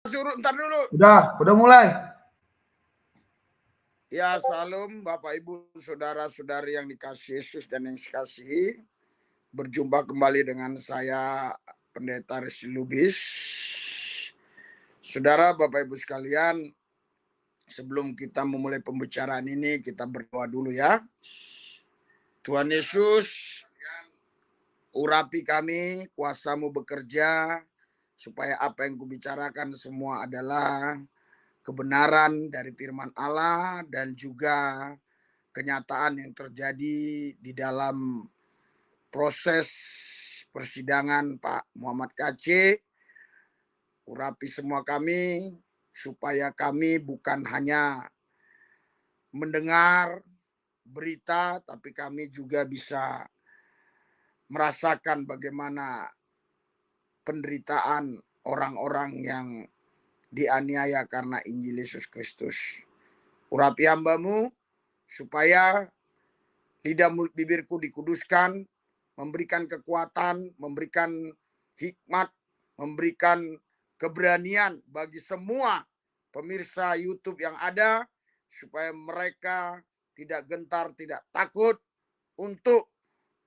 Suruh ntar dulu. Udah mulai. Ya, salam Bapak Ibu, saudara-saudari yang dikasihi Yesus dan yang dikasihi. Berjumpa kembali dengan saya Pendeta Resi Lubis. Saudara, Bapak Ibu sekalian, sebelum kita memulai pembicaraan ini, kita berdoa dulu ya. Tuhan Yesus, urapi kami, kuasa-Mu bekerja, supaya apa yang kubicarakan semua adalah kebenaran dari firman Allah dan juga kenyataan yang terjadi di dalam proses persidangan Pak Muhammad KC. Urapi semua kami supaya kami bukan hanya mendengar berita, tapi kami juga bisa merasakan bagaimana penderitaan orang-orang yang dianiaya karena Injil Yesus Kristus. Urapi hamba-Mu supaya lidah mulut bibirku dikuduskan, memberikan kekuatan, memberikan hikmat, memberikan keberanian bagi semua pemirsa YouTube yang ada, supaya mereka tidak gentar, tidak takut untuk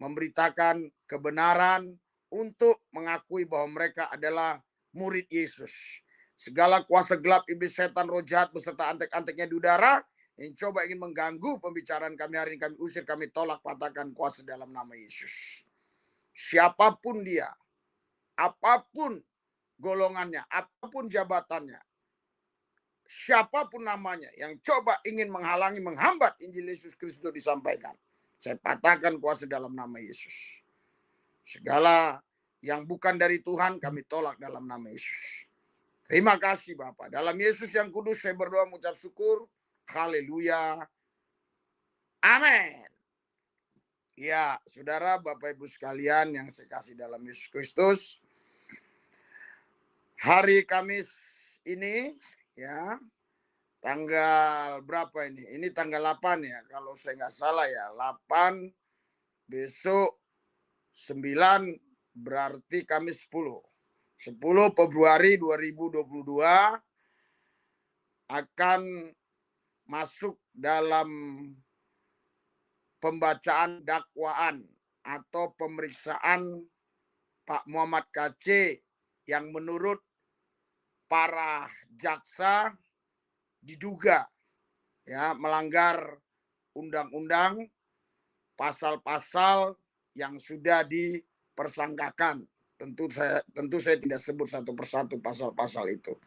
memberitakan kebenaran, untuk mengakui bahwa mereka adalah murid Yesus. Segala kuasa gelap, iblis, setan, roh jahat beserta antek-anteknya di udara yang coba ingin mengganggu pembicaraan kami hari ini, kami usir, kami tolak, patahkan kuasa dalam nama Yesus. Siapapun dia, apapun golongannya, apapun jabatannya, siapapun namanya yang coba ingin menghalangi, menghambat Injil Yesus Kristus disampaikan, saya patahkan kuasa dalam nama Yesus. Segala yang bukan dari Tuhan kami tolak dalam nama Yesus. Terima kasih Bapak. Dalam Yesus yang kudus saya berdoa mengucap syukur. Haleluya. Amin. Ya, saudara, Bapak Ibu sekalian yang saya kasih dalam Yesus Kristus. Hari Kamis ini ya, tanggal berapa ini? Ini tanggal 8 ya, kalau saya nggak salah ya. 8, besok 9, berarti Kamis 10. 10 Februari 2022 akan masuk dalam pembacaan dakwaan atau pemeriksaan Pak Muhammad KC yang menurut para jaksa diduga ya melanggar undang-undang, pasal-pasal yang sudah dipersangkakan. Tentu saya tidak sebut satu persatu pasal-pasal itu.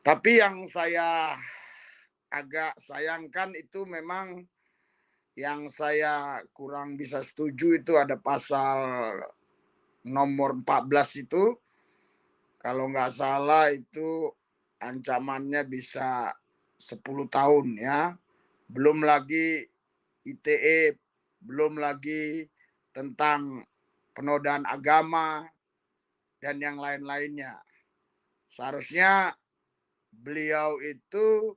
Tapi yang saya agak sayangkan itu memang yang saya kurang bisa setuju itu ada pasal nomor 14 itu. Kalau nggak salah itu ancamannya bisa 10 tahun ya. Belum lagi ITE, belum lagi tentang penodaan agama dan yang lain-lainnya. Seharusnya beliau itu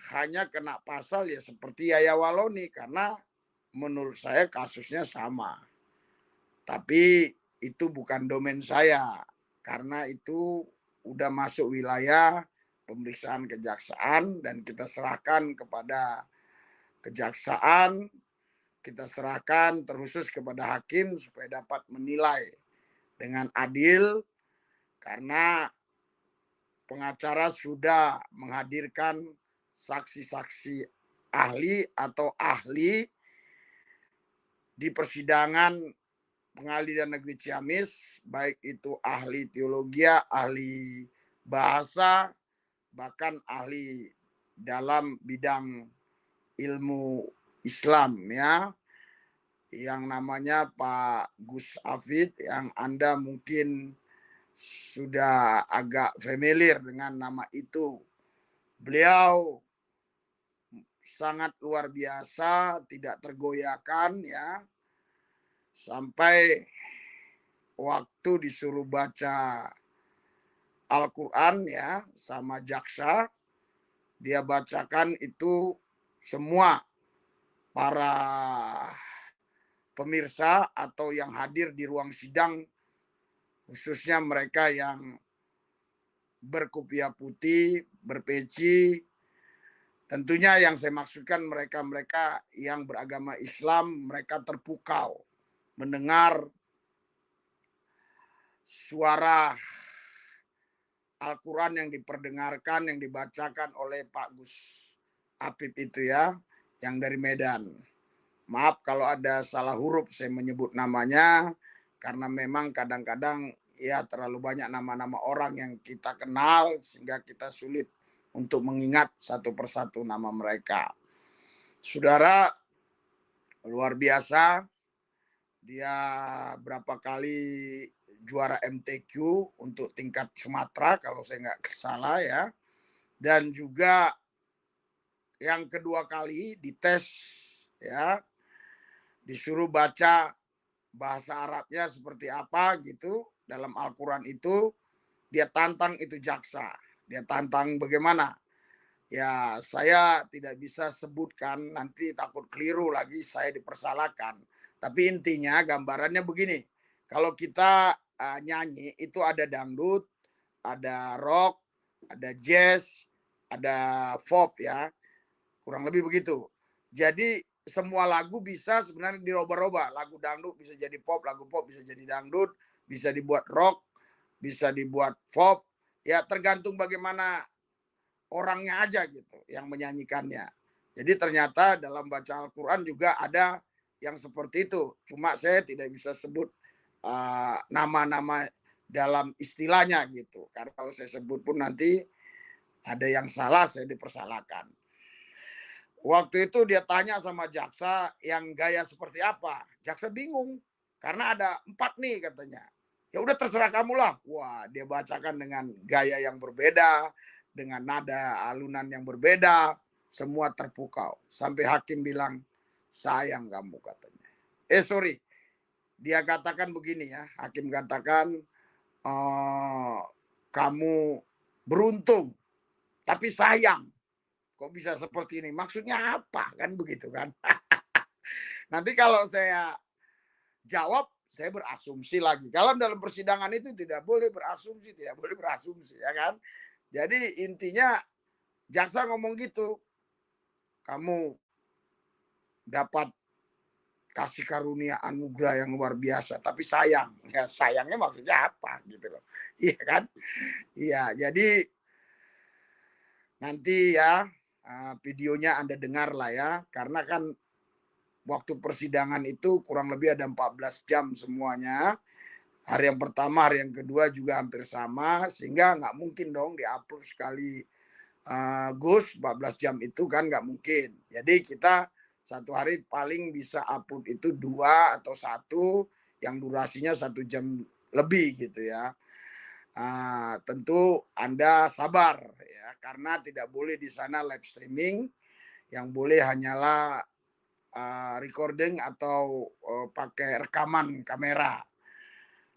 hanya kena pasal ya seperti Yaya Waloni, karena menurut saya kasusnya sama. Tapi itu bukan domain saya, karena itu udah masuk wilayah pemeriksaan kejaksaan dan kita serahkan kepada kejaksaan, kita serahkan terkhusus kepada hakim supaya dapat menilai dengan adil, karena pengacara sudah menghadirkan saksi-saksi ahli atau ahli di persidangan Pengadilan Negeri Ciamis, baik itu ahli teologi, ahli bahasa, bahkan ahli dalam bidang ilmu Islam ya, yang namanya Pak Gus Afid, yang Anda mungkin sudah agak familiar dengan nama itu. Beliau sangat luar biasa, tidak tergoyahkan ya, sampai waktu disuruh baca Al-Quran ya sama jaksa, dia bacakan itu semua para pemirsa atau yang hadir di ruang sidang, khususnya mereka yang berkopiah putih, berpeci. Tentunya yang saya maksudkan mereka-mereka yang beragama Islam, mereka terpukau mendengar suara Al-Quran yang diperdengarkan, yang dibacakan oleh Pak Gus Apip itu ya, yang dari Medan. Maaf kalau ada salah huruf saya menyebut namanya, karena memang kadang-kadang ya terlalu banyak nama-nama orang yang kita kenal sehingga kita sulit untuk mengingat satu persatu nama mereka. Saudara, luar biasa, dia berapa kali juara MTQ untuk tingkat Sumatera kalau saya nggak salah ya. Dan juga yang kedua kali dites ya, disuruh baca bahasa Arabnya seperti apa gitu dalam Al-Quran itu, dia tantang itu jaksa. Dia tantang bagaimana? Ya saya tidak bisa sebutkan, nanti takut keliru lagi saya dipersalahkan. Tapi intinya gambarannya begini, kalau kita nyanyi itu ada dangdut, ada rock, ada jazz, ada pop ya, kurang lebih begitu. Jadi semua lagu bisa sebenarnya diroba-roba. Lagu dangdut bisa jadi pop, lagu pop bisa jadi dangdut, bisa dibuat rock, bisa dibuat pop. Ya tergantung bagaimana orangnya aja gitu yang menyanyikannya. Jadi ternyata dalam baca Al-Quran juga ada yang seperti itu. Cuma saya tidak bisa sebut nama-nama dalam istilahnya gitu. Karena kalau saya sebut pun nanti ada yang salah, saya dipersalahkan. Waktu itu dia tanya sama jaksa yang gaya seperti apa. Jaksa bingung karena ada 4 nih katanya. Ya udah terserah kamu lah. Wah, dia bacakan dengan gaya yang berbeda, dengan nada alunan yang berbeda, semua terpukau. Sampai hakim bilang, sayang kamu katanya. Sorry, dia katakan begini ya, hakim katakan, kamu beruntung, tapi sayang. Kok bisa seperti ini? Maksudnya apa? Kan begitu kan. Nanti kalau saya jawab, saya berasumsi lagi. Kalau dalam persidangan itu tidak boleh berasumsi, tidak boleh berasumsi ya kan. Jadi intinya jaksa ngomong gitu, kamu dapat kasih karunia anugerah yang luar biasa, tapi sayang. Ya sayangnya maksudnya apa gitu loh. Iya kan? Iya, jadi nanti ya videonya Anda dengar lah ya, karena kan waktu persidangan itu kurang lebih ada 14 jam semuanya. Hari yang pertama, hari yang kedua juga hampir sama, sehingga nggak mungkin dong diupload sekali Gus 14 jam itu kan nggak mungkin. Jadi kita satu hari paling bisa upload itu 2 atau 1 yang durasinya 1 jam lebih gitu ya. Tentu Anda sabar ya, karena tidak boleh di sana live streaming, yang boleh hanyalah recording atau pakai rekaman kamera.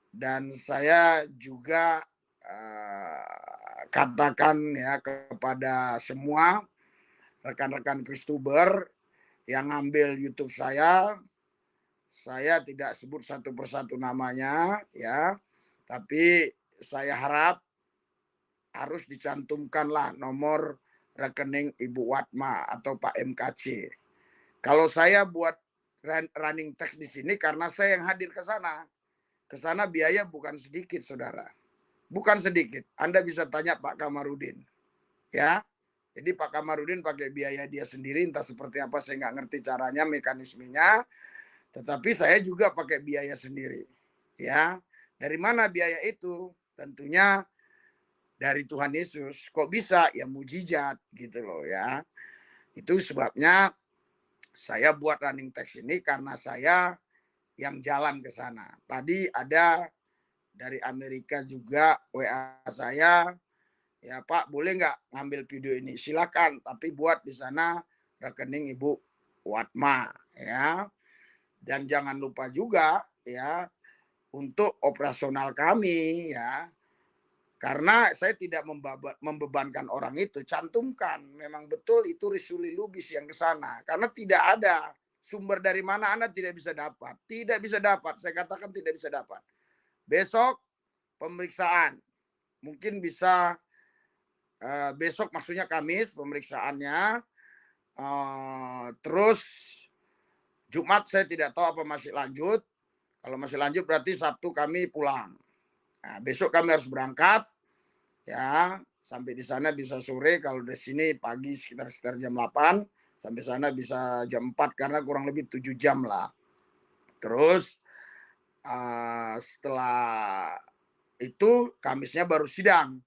Dan saya juga katakan ya kepada semua rekan-rekan Kristuber yang ngambil YouTube saya tidak sebut satu persatu namanya ya, tapi saya harap harus dicantumkanlah nomor rekening Ibu Watma atau Pak MKC. Kalau saya buat running text di sini karena saya yang hadir ke sana. Ke sana biaya bukan sedikit, saudara. Bukan sedikit. Anda bisa tanya Pak Kamarudin. Ya, jadi Pak Kamarudin pakai biaya dia sendiri, entah seperti apa saya nggak ngerti caranya, mekanismenya. Tetapi saya juga pakai biaya sendiri. Ya, dari mana biaya itu? Tentunya dari Tuhan Yesus. Kok bisa? Ya mujizat gitu loh ya. Itu sebabnya saya buat running text ini karena saya yang jalan ke sana. Tadi ada dari Amerika juga WA saya, ya Pak boleh nggak ngambil video ini? Silakan, tapi buat di sana rekening Ibu Watma ya. Dan jangan lupa juga ya untuk operasional kami ya. Karena saya tidak membebankan orang itu, cantumkan. Memang betul itu Risuli Lubis yang ke sana. Karena tidak ada sumber dari mana Anda tidak bisa dapat. Tidak bisa dapat, saya katakan tidak bisa dapat. Besok pemeriksaan. Mungkin bisa besok maksudnya Kamis pemeriksaannya, terus Jumat saya tidak tahu apa masih lanjut. Kalau masih lanjut berarti Sabtu kami pulang. Nah, besok kami harus berangkat ya, sampai di sana bisa sore, kalau di sini pagi sekitar jam 8, sampai sana bisa jam 4 karena kurang lebih 7 jam lah. Terus setelah itu Kamisnya baru sidang.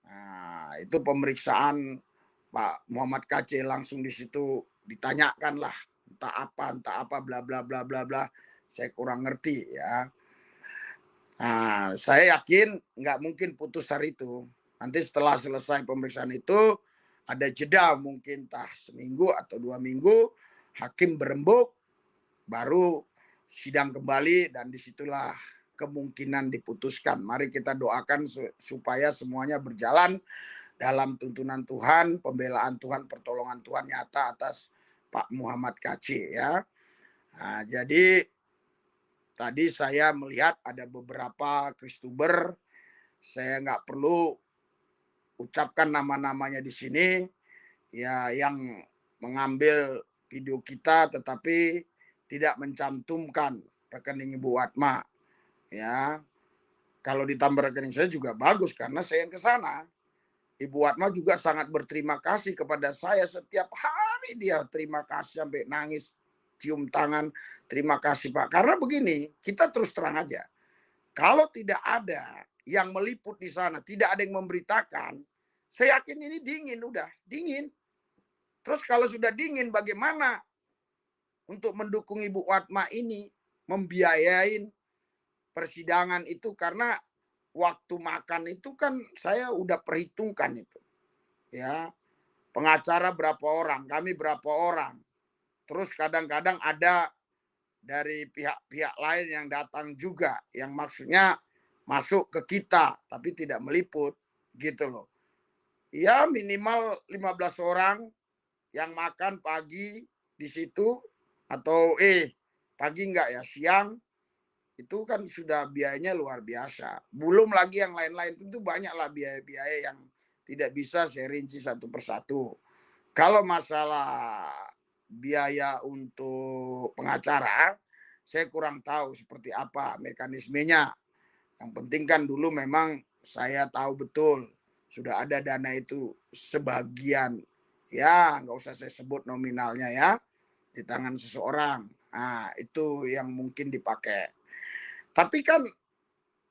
Nah, itu pemeriksaan Pak Muhammad KC langsung di situ ditanyakan lah entah apa bla bla bla bla bla. Saya kurang ngerti ya. Nah, saya yakin nggak mungkin putus hari itu. Nanti setelah selesai pemeriksaan itu ada jeda mungkin entah seminggu atau 2 minggu, hakim berembuk, baru sidang kembali dan disitulah kemungkinan diputuskan. Mari kita doakan supaya semuanya berjalan dalam tuntunan Tuhan, pembelaan Tuhan, pertolongan Tuhan nyata atas Pak Muhammad KC ya. Nah, jadi tadi saya melihat ada beberapa Kristuber, saya nggak perlu ucapkan nama-namanya di sini, ya yang mengambil video kita tetapi tidak mencantumkan rekening Ibu Atma. Ya, kalau ditambah rekening saya juga bagus karena saya yang ke sana. Ibu Atma juga sangat berterima kasih kepada saya setiap hari, dia terima kasih sampai nangis, cium tangan, terima kasih Pak. Karena begini, kita terus terang aja. Kalau tidak ada yang meliput di sana, tidak ada yang memberitakan, saya yakin ini dingin, udah dingin. Terus kalau sudah dingin, bagaimana untuk mendukung Ibu Atma ini membiayain persidangan itu, karena waktu makan itu kan saya udah perhitungkan itu. Ya, pengacara berapa orang, kami berapa orang. Terus kadang-kadang ada dari pihak-pihak lain yang datang juga, yang maksudnya masuk ke kita tapi tidak meliput gitu loh. Ya minimal 15 orang yang makan pagi di situ, atau pagi enggak ya, siang, itu kan sudah biayanya luar biasa. Belum lagi yang lain-lain, tentu banyaklah biaya-biaya yang tidak bisa saya rinci satu persatu. Kalau masalah biaya untuk pengacara, saya kurang tahu seperti apa mekanismenya. Yang penting kan dulu memang saya tahu betul sudah ada dana itu sebagian, ya nggak usah saya sebut nominalnya ya, di tangan seseorang. Nah, itu yang mungkin dipakai. Tapi kan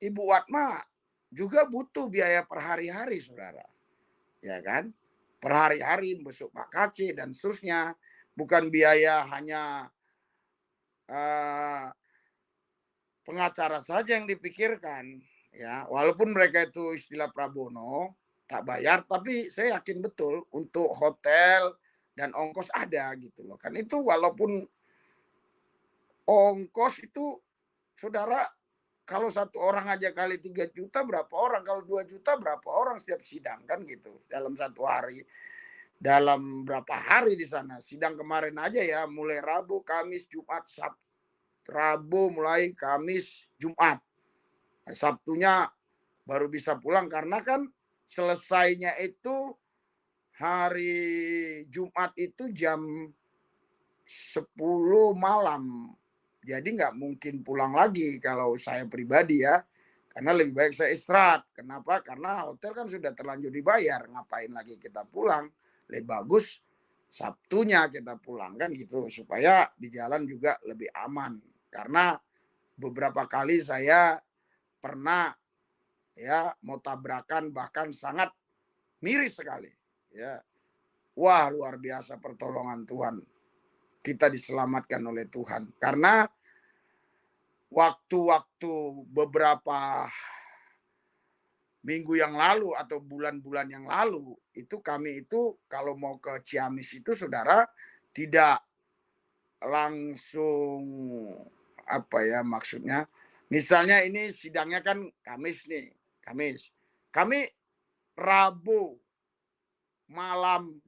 Ibu Watma juga butuh biaya per hari-hari, saudara. Ya kan? Per hari-hari besok Pak KC dan seterusnya. Bukan biaya hanya pengacara saja yang dipikirkan. Ya, walaupun mereka itu istilah Prabono, tak bayar, tapi saya yakin betul untuk hotel dan ongkos ada gitu loh. Kan itu walaupun ongkos itu, saudara, kalau satu orang aja kali 3 juta berapa orang, kalau 2 juta berapa orang setiap sidang kan gitu dalam satu hari, dalam berapa hari di sana sidang kemarin aja ya, mulai Rabu, Kamis, Jumat, Sabtu, Rabu mulai, Kamis, Jumat, Sabtunya baru bisa pulang karena kan selesainya itu hari Jumat itu jam 10 malam. Jadi nggak mungkin pulang lagi kalau saya pribadi ya. Karena lebih baik saya istirahat. Kenapa? Karena hotel kan sudah terlanjur dibayar. Ngapain lagi kita pulang? Lebih bagus Sabtunya kita pulang kan gitu. Supaya di jalan juga lebih aman. Karena beberapa kali saya pernah ya mau tabrakan, bahkan sangat miris sekali. Ya. Wah, luar biasa pertolongan Tuhan. Kita diselamatkan oleh Tuhan. Karena waktu-waktu beberapa minggu yang lalu atau bulan-bulan yang lalu, itu kami itu kalau mau ke Ciamis itu, saudara, tidak langsung, apa ya maksudnya, misalnya ini sidangnya kan Kamis nih, Kamis. Kami Rabu malam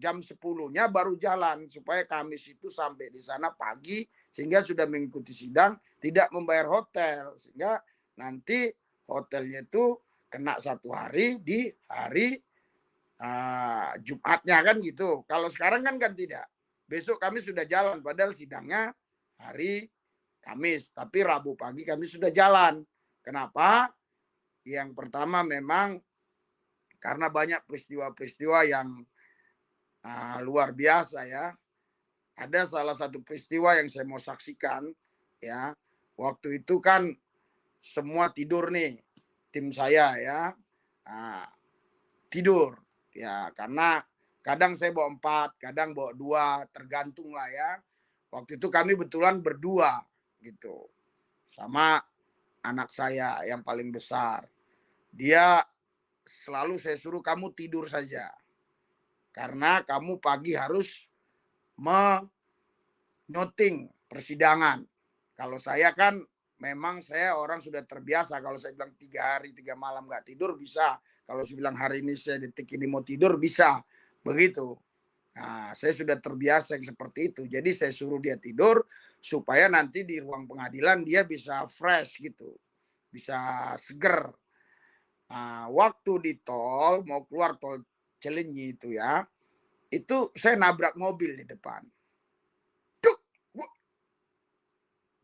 jam 10-nya baru jalan supaya Kamis itu sampai di sana pagi sehingga sudah mengikuti sidang, tidak membayar hotel, sehingga nanti hotelnya itu kena 1 hari di hari Jumatnya kan gitu. Kalau sekarang kan tidak. Besok kami sudah jalan padahal sidangnya hari Kamis, tapi Rabu pagi kami sudah jalan. Kenapa? Yang pertama memang karena banyak peristiwa-peristiwa yang luar biasa ya. Ada salah satu peristiwa yang saya mau saksikan ya. Waktu itu kan semua tidur nih, tim saya ya. Nah, tidur ya karena kadang saya bawa 4, kadang bawa 2, tergantung lah ya. Waktu itu kami betulan berdua gitu sama anak saya yang paling besar. Dia selalu saya suruh kamu tidur saja karena kamu pagi harus menyoting persidangan. Kalau saya kan memang saya orang sudah terbiasa. Kalau saya bilang 3 hari 3 malam nggak tidur bisa. Kalau saya bilang hari ini saya detik ini mau tidur bisa. Begitu. Nah, saya sudah terbiasa yang seperti itu. Jadi saya suruh dia tidur supaya nanti di ruang pengadilan dia bisa fresh gitu. Bisa seger. Nah, waktu di tol, mau keluar tol Cilenyi itu ya, itu saya nabrak mobil di depan. Duk,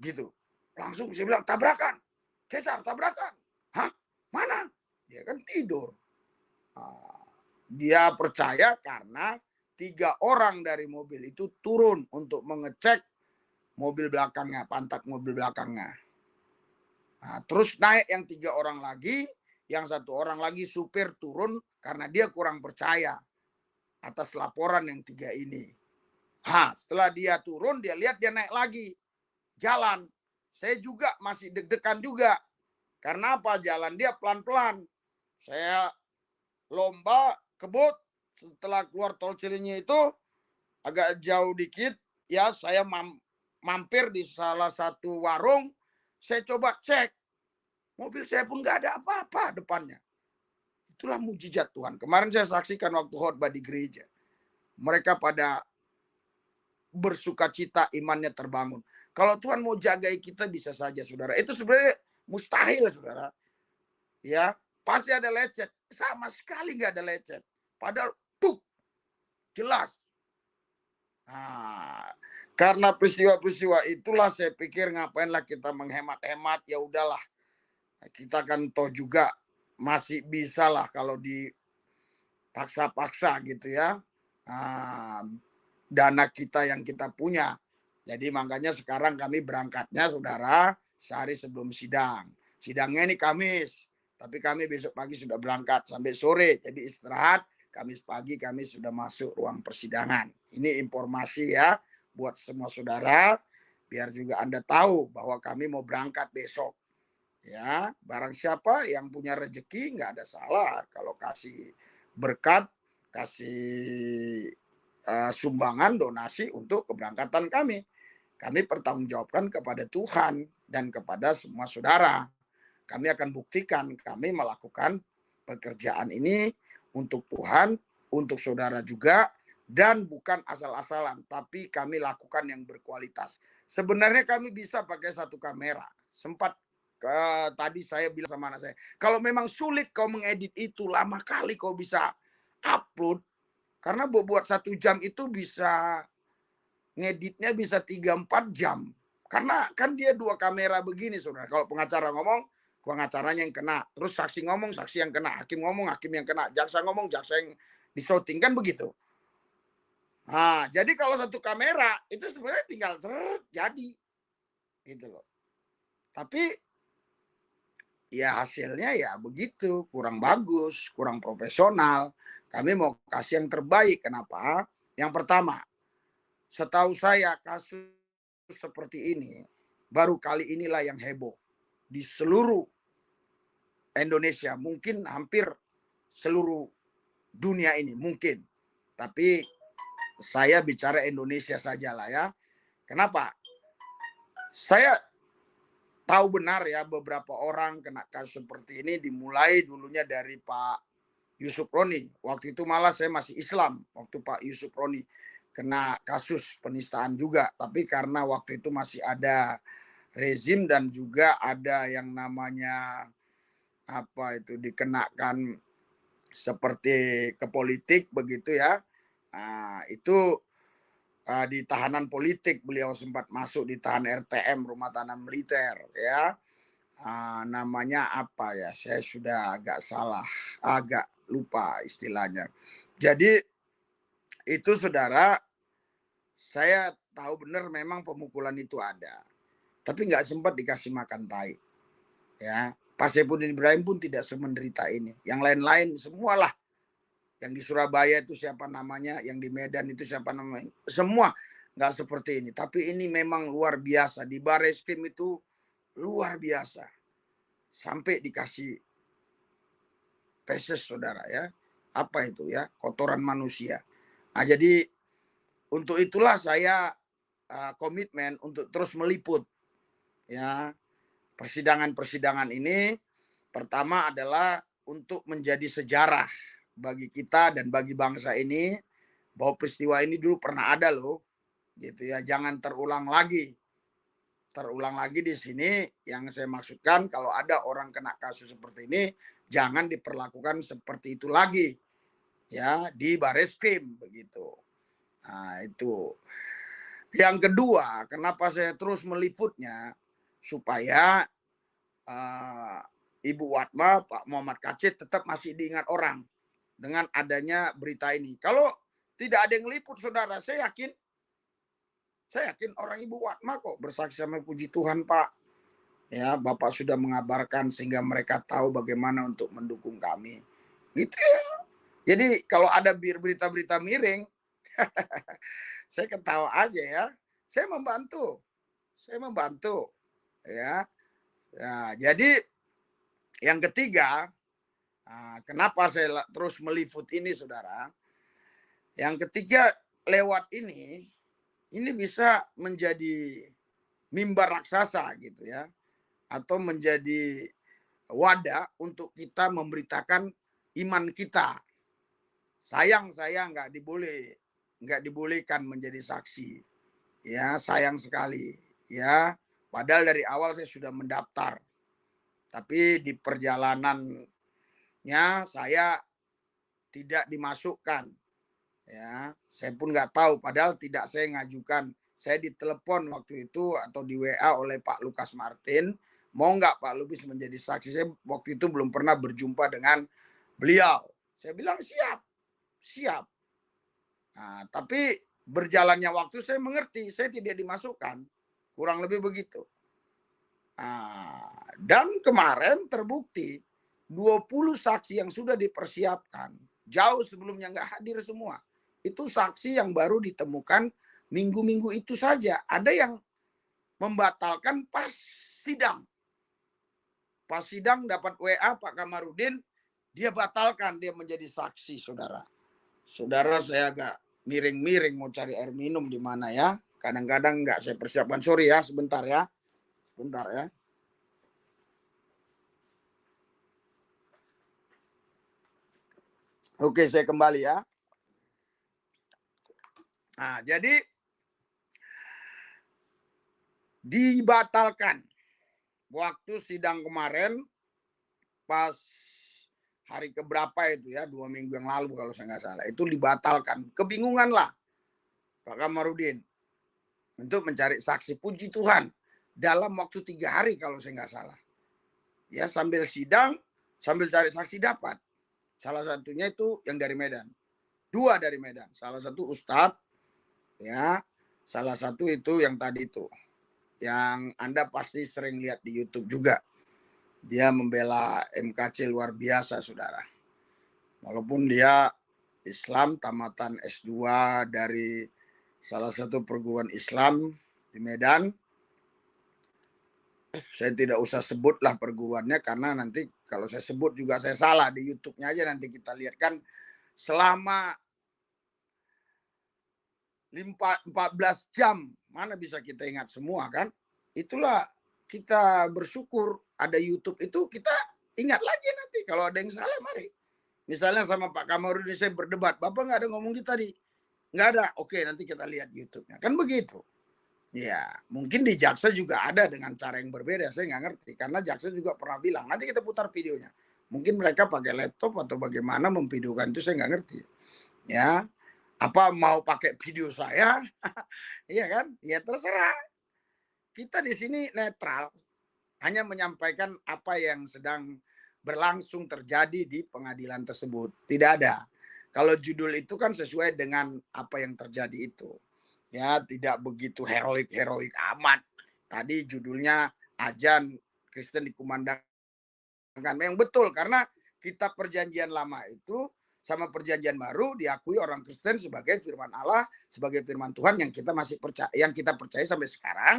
gitu. Langsung saya bilang tabrakan. Cesar tabrakan. Hah? Mana? Dia kan tidur. Dia percaya karena 3 orang dari mobil itu turun untuk mengecek mobil belakangnya, pantat mobil belakangnya. Nah, terus naik yang 3 orang lagi, yang 1 orang lagi supir turun karena dia kurang percaya atas laporan yang 3 ini. Setelah dia turun, dia lihat dia naik lagi, jalan. Saya juga masih deg-degan juga. Karena apa? Jalan dia pelan-pelan. Saya lomba kebut setelah keluar tol Cilenyi itu agak jauh dikit ya saya mampir di salah satu warung, saya coba cek mobil saya pun nggak ada apa-apa depannya. Itulah mujizat Tuhan. Kemarin saya saksikan waktu khotbah di gereja, mereka pada bersuka cita, imannya terbangun. Kalau Tuhan mau jagai kita bisa saja saudara. Itu sebenarnya mustahil saudara. Ya, pasti ada lecet. Sama sekali nggak ada lecet. Padahal jelas. Nah, karena peristiwa-peristiwa itulah saya pikir ngapainlah kita menghemat-hemat, ya udahlah. Kita kan toh juga masih bisa lah kalau dipaksa-paksa gitu ya. Dana kita yang kita punya. Jadi makanya sekarang kami berangkatnya saudara sehari sebelum sidang. Sidangnya ini Kamis, tapi kami besok pagi sudah berangkat sampai sore. Jadi istirahat, Kamis pagi kami sudah masuk ruang persidangan. Ini informasi ya buat semua saudara biar juga Anda tahu bahwa kami mau berangkat besok. Ya, barang siapa yang punya rezeki nggak ada salah kalau kasih berkat, kasih sumbangan donasi untuk keberangkatan kami. Kami pertanggungjawabkan kepada Tuhan dan kepada semua saudara. Kami akan buktikan kami melakukan pekerjaan ini untuk Tuhan, untuk saudara juga, dan bukan asal-asalan, tapi kami lakukan yang berkualitas. Sebenarnya kami bisa pakai satu kamera. Sempat tadi saya bilang sama anak saya, kalau memang sulit kau mengedit itu, lama kali kau bisa upload, karena buat 1 jam itu bisa ngeditnya bisa 3-4 jam. Karena kan dia 2 kamera begini saudara. Kalau pengacara ngomong, pengacaranya yang kena. Terus saksi ngomong, saksi yang kena. Hakim ngomong, hakim yang kena. Jaksa ngomong, jaksa yang disorting. Kan begitu. Jadi kalau 1 kamera, itu sebenarnya tinggal jadi. Gitu loh. Tapi ya hasilnya ya begitu. Kurang bagus, kurang profesional. Kami mau kasih yang terbaik. Kenapa? Yang pertama, setahu saya kasus seperti ini baru kali inilah yang heboh di seluruh Indonesia, mungkin hampir seluruh dunia ini mungkin. Tapi saya bicara Indonesia saja lah ya. Kenapa? Saya tahu benar ya beberapa orang kena kasus seperti ini dimulai dulunya dari Pak Yusuf Roni. Waktu itu malah saya masih Islam waktu Pak Yusuf Roni kena kasus penistaan juga. Tapi karena waktu itu masih ada rezim dan juga ada yang namanya apa itu dikenakan seperti ke politik begitu ya. Itu di tahanan politik beliau sempat masuk di tahanan RTM, rumah tahanan militer ya. Namanya apa ya? Saya sudah agak salah, agak lupa istilahnya. Jadi itu saudara, saya tahu benar memang pemukulan itu ada, tapi nggak sempat dikasih makan tai. Ya, Pak Saifuddin Ibrahim pun tidak semenderita ini. Yang lain-lain semualah. Yang di Surabaya itu siapa namanya, yang di Medan itu siapa namanya, semua nggak seperti ini. Tapi ini memang luar biasa. Di Barreskrim itu luar biasa. Sampai dikasih feses saudara ya. Apa itu ya? Kotoran manusia. Jadi untuk itulah saya komitmen untuk terus meliput ya persidangan-persidangan ini. Pertama adalah untuk menjadi sejarah bagi kita dan bagi bangsa ini, bahwa peristiwa ini dulu pernah ada loh, gitu ya. Jangan terulang lagi. Terulang lagi di sini yang saya maksudkan, kalau ada orang kena kasus seperti ini, jangan diperlakukan seperti itu lagi, ya, di Barreskrim begitu. Nah, itu. Yang kedua, kenapa saya terus meliputnya, supaya Ibu Watma, Pak Muhammad Kacit tetap masih diingat orang dengan adanya berita ini. Kalau tidak ada yang liput, saudara, saya yakin orang Ibu Watma kok bersaksi sama puji Tuhan, Pak. Ya, Bapak sudah mengabarkan sehingga mereka tahu bagaimana untuk mendukung kami. Gitu ya. Jadi kalau ada berita-berita miring, saya ketawa aja ya. Saya membantu. Ya. Nah, jadi yang ketiga, kenapa saya terus meliput ini, saudara? Yang ketiga, lewat ini bisa menjadi mimbar raksasa gitu ya, atau menjadi wadah untuk kita memberitakan iman kita. Sayang saya nggak dibolehkan menjadi saksi. Ya, sayang sekali. Ya, padahal dari awal saya sudah mendaftar. Tapi di perjalanannya saya tidak dimasukkan. Ya, saya pun nggak tahu. Padahal tidak saya ngajukan. Saya ditelepon waktu itu atau di WA oleh Pak Lukas Martin. Mau nggak Pak Lubis menjadi saksi? Saya waktu itu belum pernah berjumpa dengan beliau. Saya bilang siap. Nah, tapi berjalannya waktu saya mengerti. Saya tidak dimasukkan. Kurang lebih begitu. Dan kemarin terbukti 20 saksi yang sudah dipersiapkan jauh sebelumnya nggak hadir semua. Itu saksi yang baru ditemukan minggu-minggu itu saja. Ada yang membatalkan pas sidang. Pas sidang dapat WA Pak Kamarudin, dia batalkan, dia menjadi saksi, saudara. Saudara, saya agak miring-miring mau cari air minum di mana ya. Kadang-kadang nggak saya persiapkan. Sorry ya, sebentar ya. Oke, saya kembali ya. Nah, jadi dibatalkan waktu sidang kemarin pas hari keberapa itu ya, 2 minggu yang lalu kalau saya nggak salah, itu dibatalkan. Kebingungan lah Pak Kamarudin untuk mencari saksi. Puji Tuhan dalam waktu 3 hari kalau saya nggak salah, ya, sambil sidang sambil cari saksi dapat. Salah satunya itu yang dari Medan, 2 dari Medan, salah satu Ustadz ya, salah satu itu yang tadi itu yang Anda pasti sering lihat di YouTube juga. Dia membela MKC luar biasa, saudara. Walaupun dia Islam, tamatan S2 dari salah satu perguruan Islam di Medan. Saya tidak usah sebutlah perguruannya karena nanti kalau saya sebut juga saya salah. Di YouTube-nya aja nanti kita lihat kan, selama 14 jam mana bisa kita ingat semua kan. Itulah kita bersyukur ada YouTube itu, kita ingat lagi nanti kalau ada yang salah, mari. Misalnya sama Pak Kamarudin saya berdebat, Bapak nggak ada ngomong kita tadi. Nggak ada, oke nanti kita lihat YouTube-nya. Kan begitu. Ya, mungkin di jaksa juga ada dengan cara yang berbeda. Saya nggak ngerti. Karena jaksa juga pernah bilang, nanti kita putar videonya. Mungkin mereka pakai laptop atau bagaimana memvideokan itu saya nggak ngerti. Ya, apa mau pakai video saya? Iya kan? Ya terserah. Kita di sini netral, hanya menyampaikan apa yang sedang berlangsung terjadi di pengadilan tersebut. Tidak ada. Kalau judul itu kan sesuai dengan apa yang terjadi itu. Ya, tidak begitu heroik-heroik amat. Tadi judulnya Ajan Kristen dikumandangkan. Yang betul karena kitab perjanjian lama itu sama perjanjian baru diakui orang Kristen sebagai firman Allah, sebagai firman Tuhan yang kita masih percaya, yang kita percaya sampai sekarang,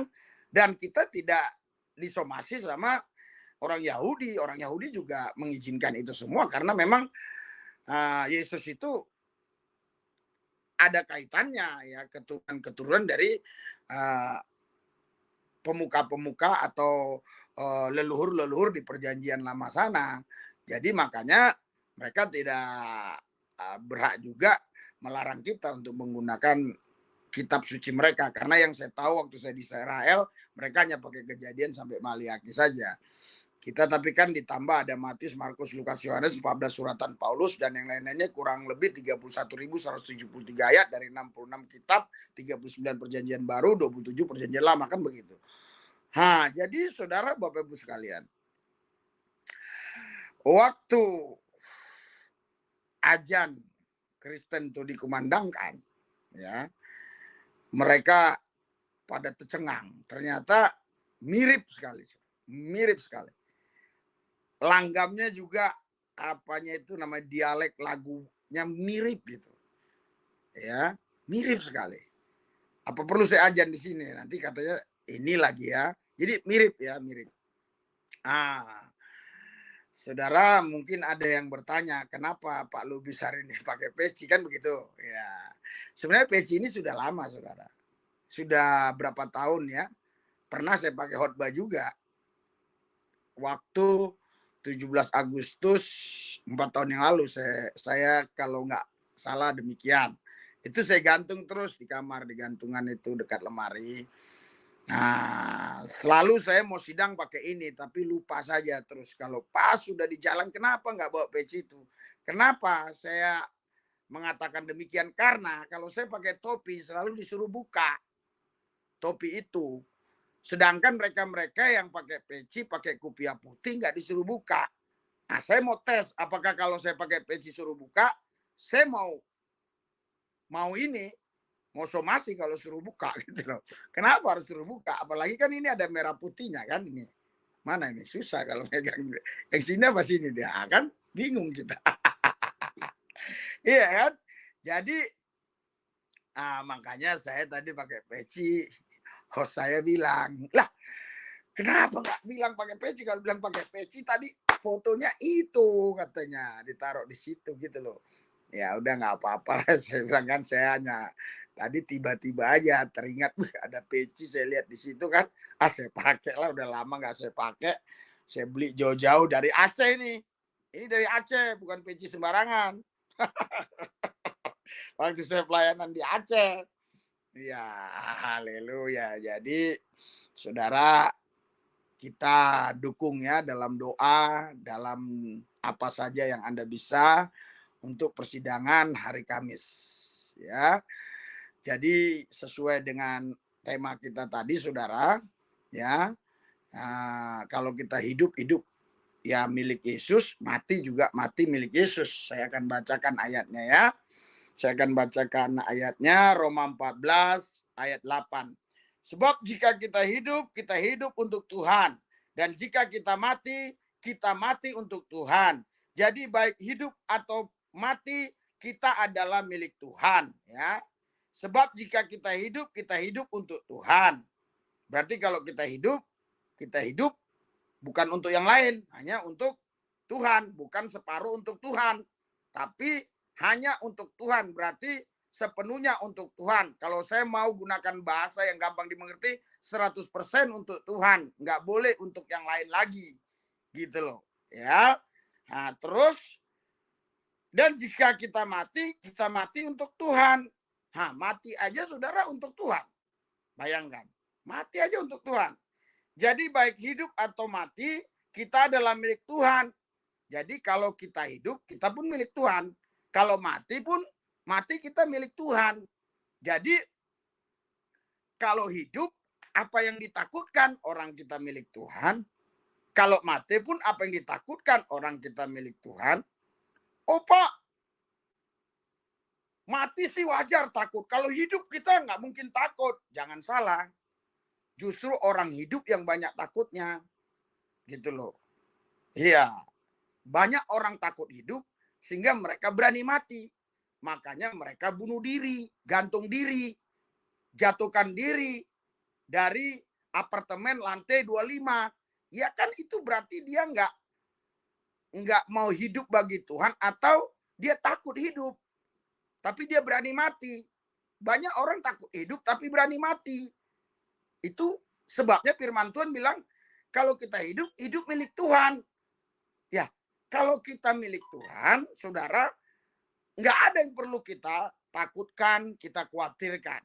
dan kita tidak disomasi sama orang Yahudi. Orang Yahudi juga mengizinkan itu semua karena memang Yesus itu ada kaitannya ya keturunan dari uh, pemuka-pemuka atau leluhur-leluhur di perjanjian lama sana. Jadi makanya mereka tidak berhak juga melarang kita untuk menggunakan kitab suci mereka. Karena yang saya tahu waktu saya di Israel, mereka hanya pakai Kejadian sampai Maliaki saja. Kita tapi kan ditambah ada Matius, Markus, Lukas, Yohanes, 14 suratan Paulus dan yang lain-lainnya kurang lebih 31.173 ayat dari 66 kitab, 39 perjanjian baru, 27 perjanjian lama, kan begitu. Jadi saudara Bapak Ibu sekalian, waktu ajan Kristen itu dikumandangkan, ya, mereka pada tercengang. Ternyata mirip sekali, mirip sekali. Langgamnya juga apanya itu namanya dialek lagunya mirip gitu. Ya, mirip sekali. Apa perlu saya ajan di sini? Nanti katanya ini lagi ya. Jadi mirip ya, mirip. Saudara mungkin ada yang bertanya, kenapa Pak Lubis hari ini pakai peci kan begitu? Ya, sebenarnya peci ini sudah lama, saudara. Sudah berapa tahun ya? Pernah saya pakai khotbah juga. Waktu 17 Agustus 4 tahun yang lalu saya kalau nggak salah demikian. Itu saya gantung terus di kamar, di gantungan itu dekat lemari. Nah, selalu saya mau sidang pakai ini, tapi lupa saja terus. Kalau pas sudah di jalan, kenapa nggak bawa peci itu? Kenapa saya mengatakan demikian? Karena kalau saya pakai topi, selalu disuruh buka topi itu. Sedangkan mereka-mereka yang pakai peci, pakai kupiah putih, nggak disuruh buka. Nah, saya mau tes, apakah kalau saya pakai peci suruh buka, saya mau ini, mau somasi kalau suruh buka gitu loh. Kenapa harus suruh buka? Apalagi kan ini ada merah putihnya kan ini. Mana ini susah kalau pegang. Yang sini apa sini dia kan bingung kita. Iya kan? Jadi makanya saya tadi pakai peci. Host saya bilang, lah kenapa nggak bilang pakai peci? Kalau bilang pakai peci tadi fotonya itu katanya ditaruh di situ gitu loh. Ya udah nggak apa-apa lah saya bilang kan saya hanya tadi tiba-tiba aja teringat ada peci saya lihat di situ kan. Saya pakai lah udah lama nggak saya pakai. Saya beli jauh-jauh dari Aceh ini. Ini dari Aceh bukan peci sembarangan. Waktu saya pelayanan di Aceh. Ya, haleluya. Jadi saudara kita dukung ya dalam doa, dalam apa saja yang Anda bisa untuk persidangan hari Kamis ya. Jadi sesuai dengan tema kita tadi saudara ya. Kalau kita hidup ya milik Yesus, mati juga mati milik Yesus. Saya akan bacakan ayatnya ya. Saya akan bacakan ayatnya Roma 14 ayat 8. Sebab jika kita hidup untuk Tuhan. Dan jika kita mati untuk Tuhan. Jadi baik hidup atau mati, kita adalah milik Tuhan. Ya. Sebab jika kita hidup untuk Tuhan. Berarti kalau kita hidup bukan untuk yang lain. Hanya untuk Tuhan. Bukan separuh untuk Tuhan. Tapi hanya untuk Tuhan, berarti sepenuhnya untuk Tuhan. Kalau saya mau gunakan bahasa yang gampang dimengerti, 100% untuk Tuhan, nggak boleh untuk yang lain lagi, gitu loh, ya. Nah, terus dan jika kita mati untuk Tuhan. Mati aja saudara untuk Tuhan. Bayangkan, mati aja untuk Tuhan. Jadi baik hidup atau mati, kita adalah milik Tuhan. Jadi kalau kita hidup, kita pun milik Tuhan. Kalau mati pun, mati kita milik Tuhan. Jadi kalau hidup, apa yang ditakutkan orang kita milik Tuhan. Kalau mati pun apa yang ditakutkan orang kita milik Tuhan. Oh Pak, mati sih wajar takut. Kalau hidup kita nggak mungkin takut. Jangan salah. Justru orang hidup yang banyak takutnya. Gitu loh. Iya. Banyak orang takut hidup sehingga mereka berani mati. Makanya mereka bunuh diri, gantung diri, jatuhkan diri dari apartemen lantai 25. Ya kan itu berarti dia nggak mau hidup bagi Tuhan atau dia takut hidup. Tapi dia berani mati. Banyak orang takut hidup tapi berani mati. Itu sebabnya firman Tuhan bilang kalau kita hidup, hidup milik Tuhan. Ya, kalau kita milik Tuhan, saudara, nggak ada yang perlu kita takutkan, kita khawatirkan.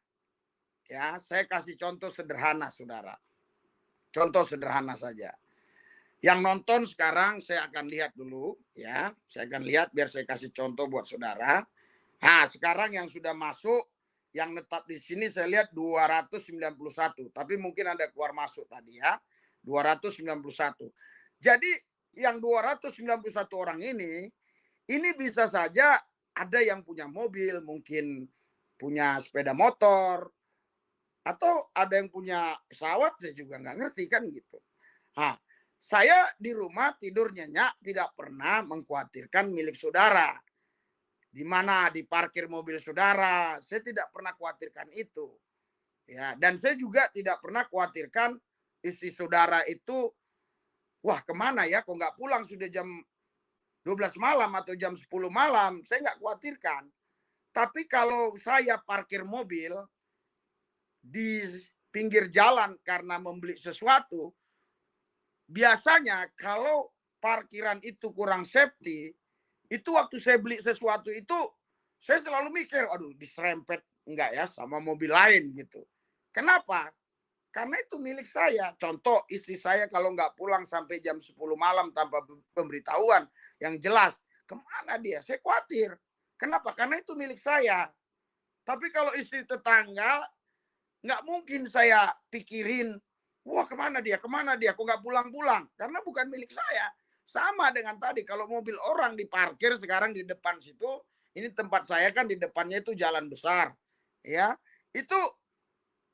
Ya, saya kasih contoh sederhana, saudara. Contoh sederhana saja. Yang nonton sekarang saya akan lihat dulu, ya. Saya akan lihat biar saya kasih contoh buat saudara. Nah, sekarang yang sudah masuk, yang netap di sini saya lihat 291. Tapi mungkin ada keluar masuk tadi ya. 291. Jadi yang 291 orang ini bisa saja ada yang punya mobil, mungkin punya sepeda motor, atau ada yang punya pesawat, saya juga nggak ngerti kan gitu. Nah, saya di rumah tidur nyenyak, tidak pernah mengkhawatirkan milik saudara. Di mana di parkir mobil saudara, saya tidak pernah khawatirkan itu. Ya, dan saya juga tidak pernah khawatirkan istri saudara itu, wah kemana ya, kok nggak pulang sudah jam 12 malam atau jam 10 malam, saya nggak khawatirkan. Tapi kalau saya parkir mobil di pinggir jalan karena membeli sesuatu, biasanya kalau parkiran itu kurang safety, itu waktu saya beli sesuatu itu, saya selalu mikir, aduh diserempet enggak ya sama mobil lain gitu. Kenapa? Karena itu milik saya. Contoh istri saya kalau nggak pulang sampai jam 10 malam tanpa pemberitahuan yang jelas, kemana dia? Saya khawatir. Kenapa? Karena itu milik saya. Tapi kalau istri tetangga, nggak mungkin saya pikirin, wah kemana dia, kok nggak pulang-pulang. Karena bukan milik saya. Sama dengan tadi, kalau mobil orang diparkir sekarang di depan situ, ini tempat saya kan di depannya itu jalan besar. Ya, itu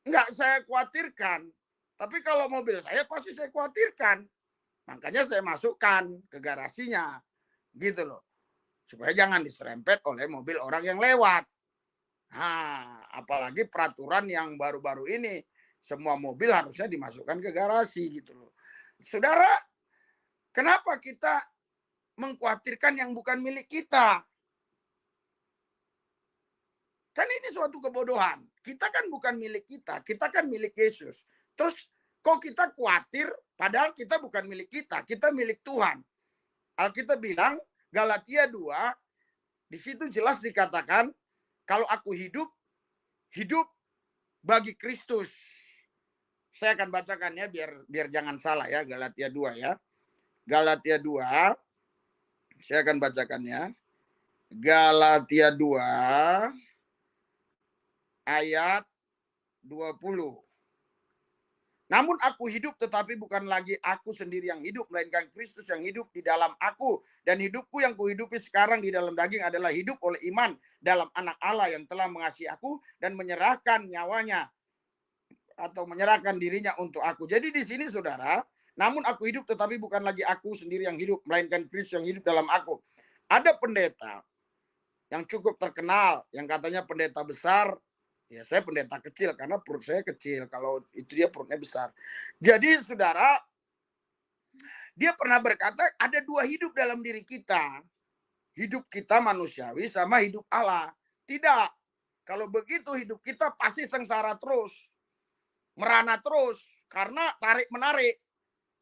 nggak saya khawatirkan. Tapi kalau mobil saya pasti saya khawatirkan. Makanya saya masukkan ke garasinya. Gitu loh. Supaya jangan diserempet oleh mobil orang yang lewat. Nah, apalagi peraturan yang baru-baru ini. Semua mobil harusnya dimasukkan ke garasi gitu loh. Saudara, kenapa kita mengkhawatirkan yang bukan milik kita? Kan ini suatu kebodohan. Kita kan bukan milik kita kan milik Yesus. Terus kok kita khawatir padahal kita bukan milik kita milik Tuhan. Alkitab bilang Galatia 2, di situ jelas dikatakan kalau aku hidup bagi Kristus. Saya akan bacakan ya biar jangan salah ya, Galatia 2 ya. Galatia 2, saya akan bacakannya. Galatia 2 ayat 20. Namun aku hidup tetapi bukan lagi aku sendiri yang hidup, melainkan Kristus yang hidup di dalam aku. Dan hidupku yang kuhidupi sekarang di dalam daging adalah hidup oleh iman dalam anak Allah yang telah mengasihi aku dan menyerahkan nyawanya atau menyerahkan dirinya untuk aku. Jadi di sini saudara, namun aku hidup tetapi bukan lagi aku sendiri yang hidup, melainkan Kristus yang hidup dalam aku. Ada pendeta yang cukup terkenal, yang katanya pendeta besar. Ya saya pendeta kecil karena perut saya kecil. Kalau itu dia perutnya besar. Jadi saudara, dia pernah berkata ada dua hidup dalam diri kita. Hidup kita manusiawi sama hidup Allah. Tidak. Kalau begitu hidup kita pasti sengsara terus. Merana terus. Karena tarik-menarik.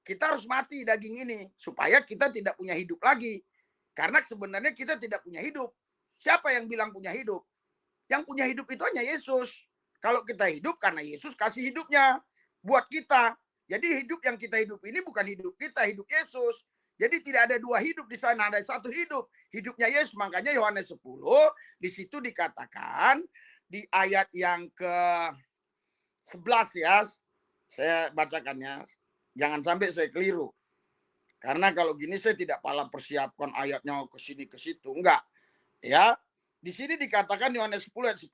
Kita harus mati daging ini. Supaya kita tidak punya hidup lagi. Karena sebenarnya kita tidak punya hidup. Siapa yang bilang punya hidup? Yang punya hidup itu hanya Yesus. Kalau kita hidup karena Yesus kasih hidupnya buat kita. Jadi hidup yang kita hidup ini bukan hidup kita, hidup Yesus. Jadi tidak ada dua hidup di sana, ada satu hidup. Hidupnya Yesus. Makanya Yohanes 10 di situ dikatakan di ayat yang ke-11 ya. Saya bacakannya. Jangan sampai saya keliru. Karena kalau gini saya tidak pala persiapkan ayatnya ke sini ke situ. Enggak. Ya. Di sini dikatakan Yohanes 10 ayat 10,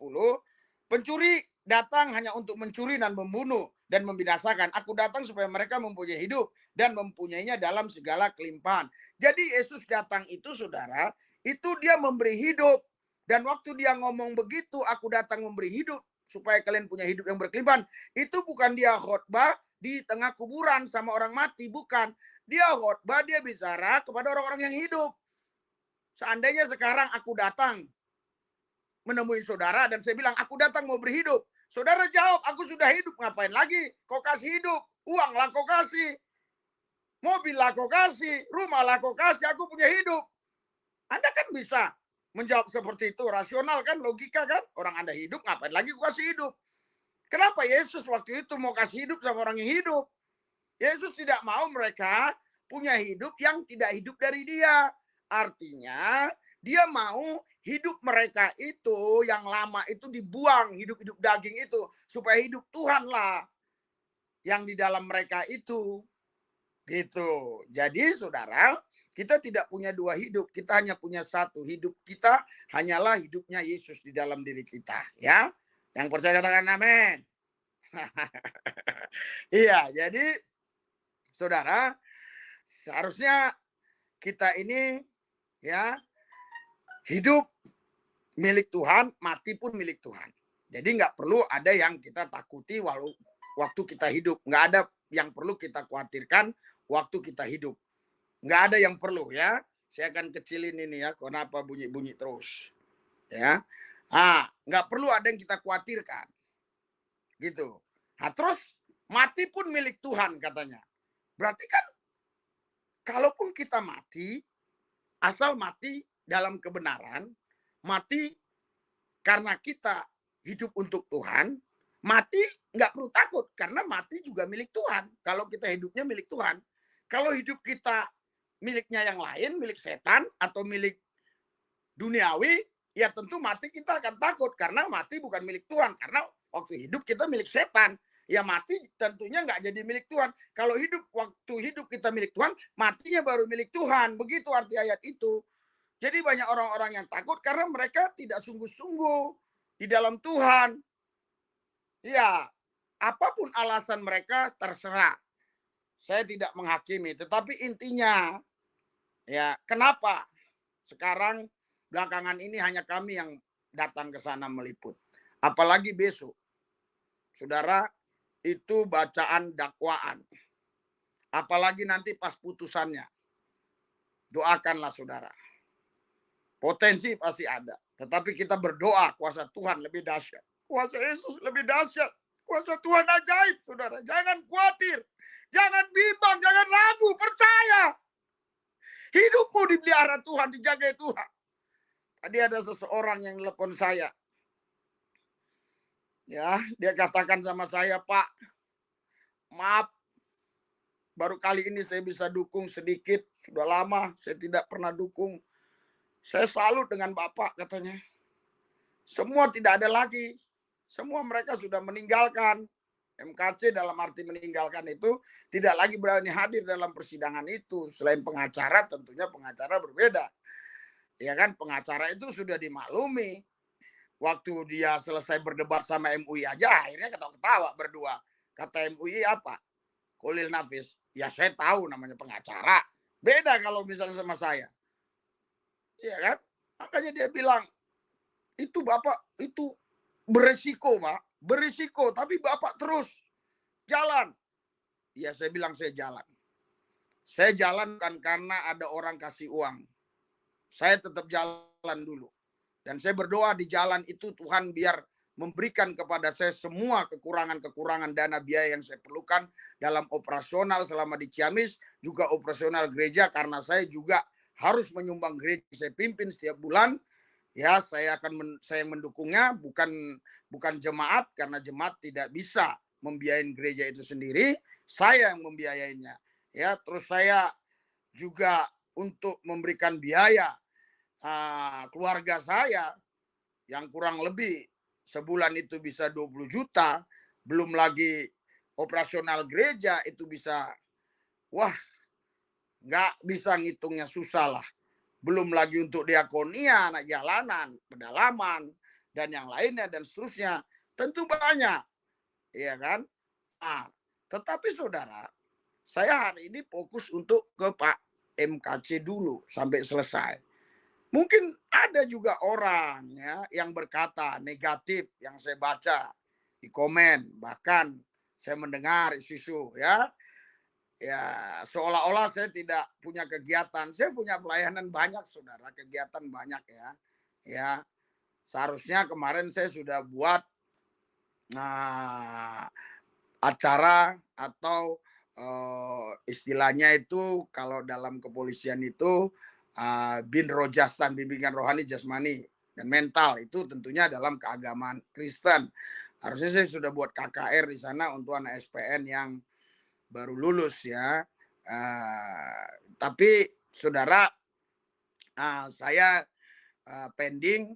pencuri datang hanya untuk mencuri dan membunuh dan membinasakan. Aku datang supaya mereka mempunyai hidup dan mempunyainya dalam segala kelimpahan. Jadi Yesus datang itu, saudara, itu dia memberi hidup. Dan waktu dia ngomong begitu, aku datang memberi hidup supaya kalian punya hidup yang berkelimpahan. Itu bukan dia khotbah di tengah kuburan sama orang mati, bukan. Dia khotbah, dia bicara kepada orang-orang yang hidup. Seandainya sekarang aku datang menemui saudara dan saya bilang, aku datang mau berhidup. Saudara jawab, aku sudah hidup, ngapain lagi? Kau kasih hidup, uang lah kau kasih, mobil lah kau kasih, rumah lah kau kasih, aku punya hidup. Anda kan bisa menjawab seperti itu, rasional kan, logika kan? Orang Anda hidup, ngapain lagi kau kasih hidup? Kenapa Yesus waktu itu mau kasih hidup sama orang yang hidup? Yesus tidak mau mereka punya hidup yang tidak hidup dari dia. Artinya dia mau hidup mereka itu yang lama itu dibuang, hidup-hidup daging itu, supaya hidup Tuhan lah yang di dalam mereka itu. Gitu. Jadi saudara, kita tidak punya dua hidup, kita hanya punya satu. Hidup kita hanyalah hidupnya Yesus di dalam diri kita, ya. Yang percaya katakan amin. Iya, jadi saudara, seharusnya kita ini ya hidup milik Tuhan, mati pun milik Tuhan. Jadi nggak perlu ada yang kita takuti waktu kita hidup. Nggak ada yang perlu kita khawatirkan waktu kita hidup. Nggak ada yang perlu ya. Saya akan kecilin ini ya. Kenapa bunyi-bunyi terus? Ya. Nggak perlu ada yang kita khawatirkan. Gitu. Terus mati pun milik Tuhan katanya. Berarti kan kalaupun kita mati, asal mati dalam kebenaran, mati karena kita hidup untuk Tuhan, mati nggak perlu takut karena mati juga milik Tuhan. Kalau kita hidupnya milik Tuhan. Kalau hidup kita miliknya yang lain, milik setan atau milik duniawi, ya tentu mati kita akan takut karena mati bukan milik Tuhan. Karena waktu hidup kita milik setan. Ya mati tentunya nggak jadi milik Tuhan. Kalau waktu hidup kita milik Tuhan, matinya baru milik Tuhan. Begitu arti ayat itu. Jadi banyak orang-orang yang takut karena mereka tidak sungguh-sungguh di dalam Tuhan. Ya, apapun alasan mereka terserah. Saya tidak menghakimi, tetapi intinya ya kenapa sekarang belakangan ini hanya kami yang datang ke sana meliput. Apalagi besok. Saudara, itu bacaan dakwaan. Apalagi nanti pas putusannya. Doakanlah saudara. Potensi pasti ada. Tetapi kita berdoa kuasa Tuhan lebih dahsyat. Kuasa Yesus lebih dahsyat. Kuasa Tuhan ajaib, saudara. Jangan khawatir. Jangan bimbang, jangan ragu. Percaya. Hidupmu dipelihara Tuhan, dijaga Tuhan. Tadi ada seseorang yang telepon saya. Ya, dia katakan sama saya, Pak, maaf, baru kali ini saya bisa dukung sedikit. Sudah lama saya tidak pernah dukung. Saya salut dengan Bapak, katanya. Semua tidak ada lagi. Semua mereka sudah meninggalkan. MKC dalam arti meninggalkan itu tidak lagi berani hadir dalam persidangan itu. Selain pengacara, tentunya pengacara berbeda. Ya kan, pengacara itu sudah dimaklumi. Waktu dia selesai berdebat sama MUI aja, akhirnya ketawa-ketawa berdua. Kata MUI apa? Khalil Nafis. Ya saya tahu namanya pengacara. Beda kalau misalnya sama saya. Iya kan? Makanya dia bilang, itu Bapak, itu beresiko, Pak. Berisiko, tapi Bapak terus jalan. Ya saya bilang saya jalan. Saya jalan kan karena ada orang kasih uang. Saya tetap jalan dulu. Dan saya berdoa di jalan itu Tuhan biar memberikan kepada saya semua kekurangan-kekurangan dana biaya yang saya perlukan dalam operasional selama di Ciamis, juga operasional gereja karena saya juga harus menyumbang gereja saya pimpin setiap bulan. Ya, saya mendukungnya, bukan jemaat karena jemaat tidak bisa membiayain gereja itu sendiri, saya yang membiayainya. Ya, terus saya juga untuk memberikan biaya keluarga saya yang kurang lebih sebulan itu bisa 20 juta, belum lagi operasional gereja itu bisa, wah, nggak bisa ngitungnya, susah lah. Belum lagi untuk diakonia, anak jalanan, pedalaman, dan yang lainnya dan seterusnya. Tentu banyak, ya kan? Nah, tetapi saudara, saya hari ini fokus untuk ke Pak MKC dulu sampai selesai. Mungkin ada juga orang ya yang berkata negatif yang saya baca di komen, bahkan saya mendengar isu-isu ya, ya seolah-olah saya tidak punya kegiatan. Saya punya pelayanan banyak saudara, kegiatan banyak ya. Ya, seharusnya kemarin saya sudah buat nah, acara atau istilahnya itu kalau dalam kepolisian itu bin rojastan, bimbingan rohani jasmani dan mental, itu tentunya dalam keagamaan Kristen. Harusnya saya sudah buat KKR di sana untuk anak SPN yang baru lulus ya. Tapi saudara, saya pending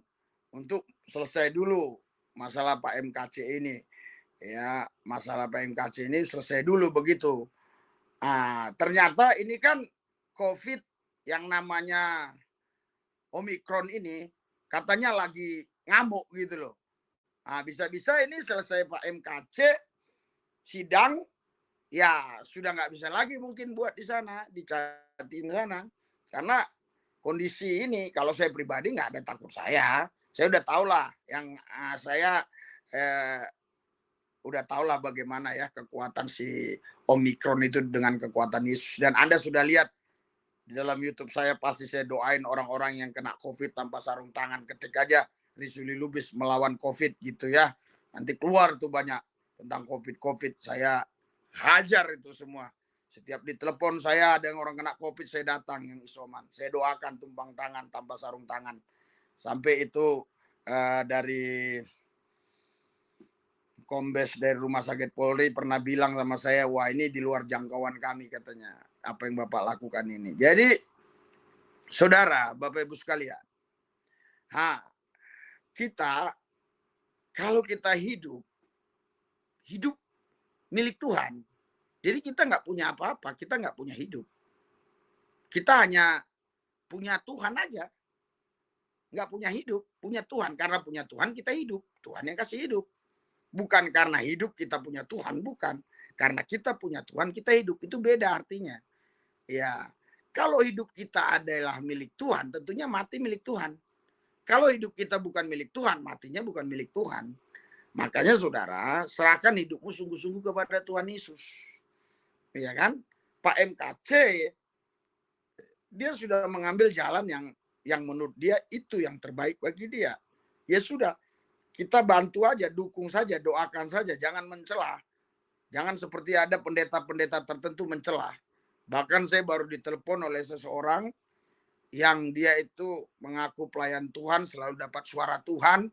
untuk selesai dulu masalah Pak MKC ini. Ya, masalah Pak MKC ini selesai dulu begitu. Ternyata ini kan COVID yang namanya Omikron ini katanya lagi ngamuk gitu loh. Bisa-bisa ini selesai Pak MKC sidang, ya sudah nggak bisa lagi mungkin buat di sana, dicatin sana. Karena kondisi ini kalau saya pribadi nggak ada takut saya. Saya udah tahu lah yang saya udah tahu lah bagaimana ya kekuatan si Omikron itu dengan kekuatan Yesus. Dan Anda sudah lihat di dalam YouTube saya, pasti saya doain orang-orang yang kena COVID tanpa sarung tangan. Ketik aja Rizuli Lubis melawan COVID gitu ya. Nanti keluar tuh banyak tentang COVID. Saya hajar itu semua. Setiap di telepon saya ada yang orang kena COVID, saya datang yang isoman. Saya doakan tumpang tangan tanpa sarung tangan. Sampai itu dari Kombes dari Rumah Sakit Polri pernah bilang sama saya, wah ini di luar jangkauan kami katanya, apa yang Bapak lakukan ini. Jadi, saudara, Bapak Ibu sekalian, kita, kalau kita hidup milik Tuhan, jadi kita nggak punya apa-apa, kita nggak punya hidup. Kita hanya punya Tuhan aja, nggak punya hidup, punya Tuhan. Karena punya Tuhan kita hidup, Tuhan yang kasih hidup. Bukan karena hidup kita punya Tuhan, bukan. Karena kita punya Tuhan, kita hidup. Itu beda artinya. Ya, kalau hidup kita adalah milik Tuhan, tentunya mati milik Tuhan. Kalau hidup kita bukan milik Tuhan, matinya bukan milik Tuhan. Makanya saudara, serahkan hidupmu sungguh-sungguh kepada Tuhan Yesus. Ya kan? Pak MKC, dia sudah mengambil jalan yang menurut dia itu yang terbaik bagi dia. Ya sudah, kita bantu aja, dukung saja, doakan saja, jangan mencela. Jangan seperti ada pendeta-pendeta tertentu mencela. Bahkan saya baru ditelepon oleh seseorang yang dia itu mengaku pelayan Tuhan, selalu dapat suara Tuhan.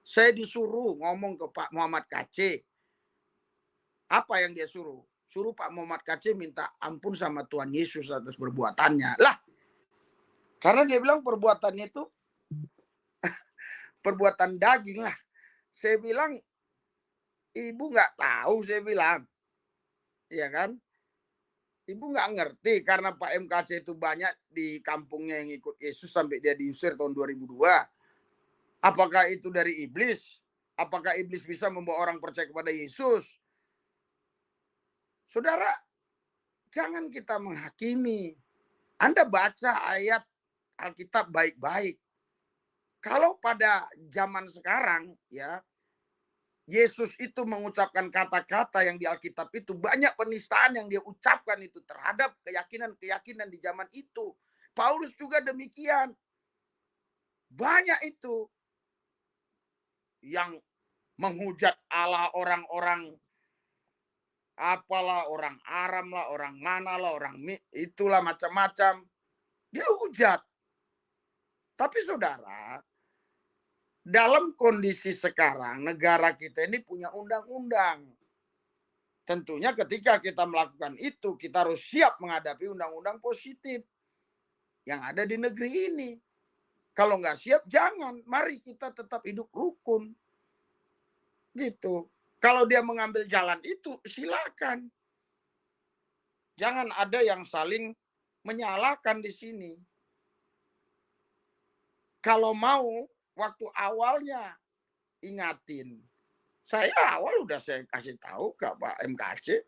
Saya disuruh ngomong ke Pak Muhammad KC. Apa yang dia suruh? Suruh Pak Muhammad KC minta ampun sama Tuhan Yesus atas perbuatannya. Lah, karena dia bilang perbuatannya itu perbuatan daging lah. Saya bilang, ibu nggak tahu, saya bilang. Iya kan? Ibu nggak ngerti karena Pak MKC itu banyak di kampungnya yang ikut Yesus sampai dia diusir tahun 2002. Apakah itu dari iblis? Apakah iblis bisa membawa orang percaya kepada Yesus? Saudara, jangan kita menghakimi. Anda baca ayat Alkitab baik-baik. Kalau pada zaman sekarang ya, Yesus itu mengucapkan kata-kata yang di Alkitab itu, banyak penistaan yang dia ucapkan itu terhadap keyakinan-keyakinan di zaman itu. Paulus juga demikian. Banyak itu yang menghujat Allah, orang-orang apalah, orang Aram lah, orang mana lah, itulah macam-macam. Dia hujat. Tapi saudara, dalam kondisi sekarang negara kita ini punya undang-undang tentunya ketika kita melakukan itu, kita harus siap menghadapi undang-undang positif yang ada di negeri ini. Kalau nggak siap, jangan. Mari kita tetap hidup rukun. Gitu. Kalau dia mengambil jalan itu, silakan. Jangan ada yang saling menyalahkan di sini. Kalau mau, waktu awalnya ingatin. Saya awal udah saya kasih tahu ke Pak MKC,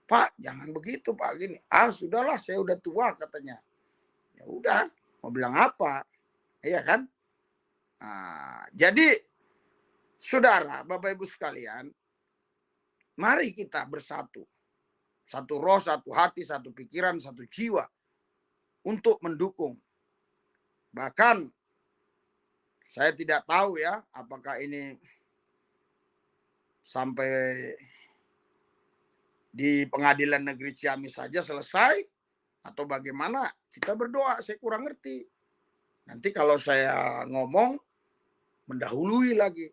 Pak jangan begitu Pak gini. Ah sudahlah saya udah tua katanya. Ya udah mau bilang apa? Iya kan? Nah, jadi saudara, Bapak Ibu sekalian, mari kita bersatu. Satu roh, satu hati, satu pikiran, satu jiwa untuk mendukung. Bahkan saya tidak tahu ya apakah ini sampai di pengadilan negeri Ciamis saja selesai atau bagaimana, kita berdoa. Saya kurang ngerti. Nanti kalau saya ngomong mendahului lagi.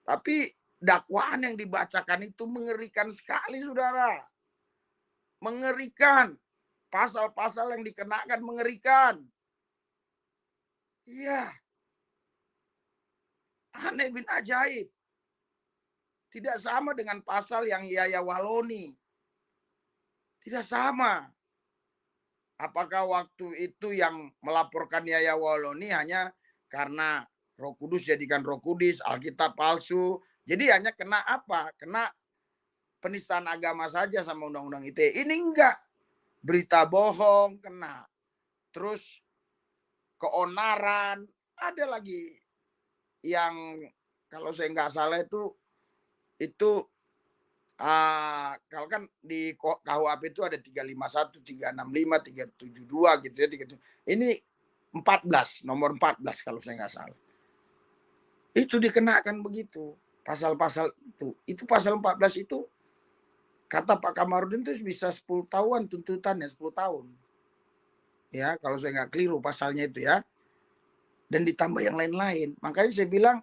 Tapi dakwaan yang dibacakan itu mengerikan sekali, saudara. Mengerikan. Pasal-pasal yang dikenakan mengerikan. Iya. Aneh bin ajaib. Tidak sama dengan pasal yang Yaya Waloni. Tidak sama. Apakah waktu itu yang melaporkan Yaya Waloni hanya karena Roh Kudus jadikan Roh Kudus, Alkitab palsu. Jadi hanya kena apa? Kena penistaan agama saja sama Undang-Undang ITE. Ini enggak. Berita bohong kena. Terus keonaran. Ada lagi yang kalau saya nggak salah itu kalau kan di KUHP itu ada 351, 365, 372 gitu ya. Ini 14, nomor 14 kalau saya nggak salah. Itu dikenakan begitu. Pasal-pasal itu. Itu pasal 14 itu kata Pak Kamarudin itu bisa 10 tahun tuntutannya, 10 tahun. Ya, kalau saya nggak keliru pasalnya itu ya. Dan ditambah yang lain-lain. Makanya saya bilang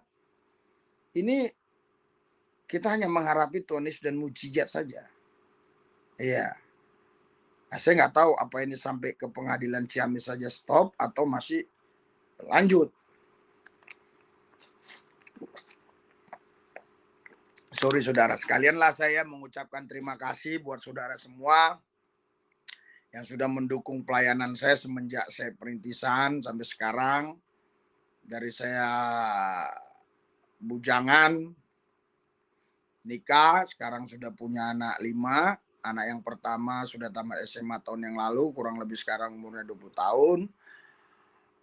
ini kita hanya mengharapkan Tuhan Yesus dan mujizat saja. Iya. Nah, saya nggak tahu apa ini sampai ke pengadilan Ciamis saja stop atau masih lanjut. Sorry saudara, sekalianlah saya mengucapkan terima kasih buat saudara semua yang sudah mendukung pelayanan saya semenjak saya perintisan sampai sekarang. Dari saya bujangan, nikah, sekarang sudah punya anak 5. Anak yang pertama sudah tamat SMA tahun yang lalu, kurang lebih sekarang umurnya 20 tahun.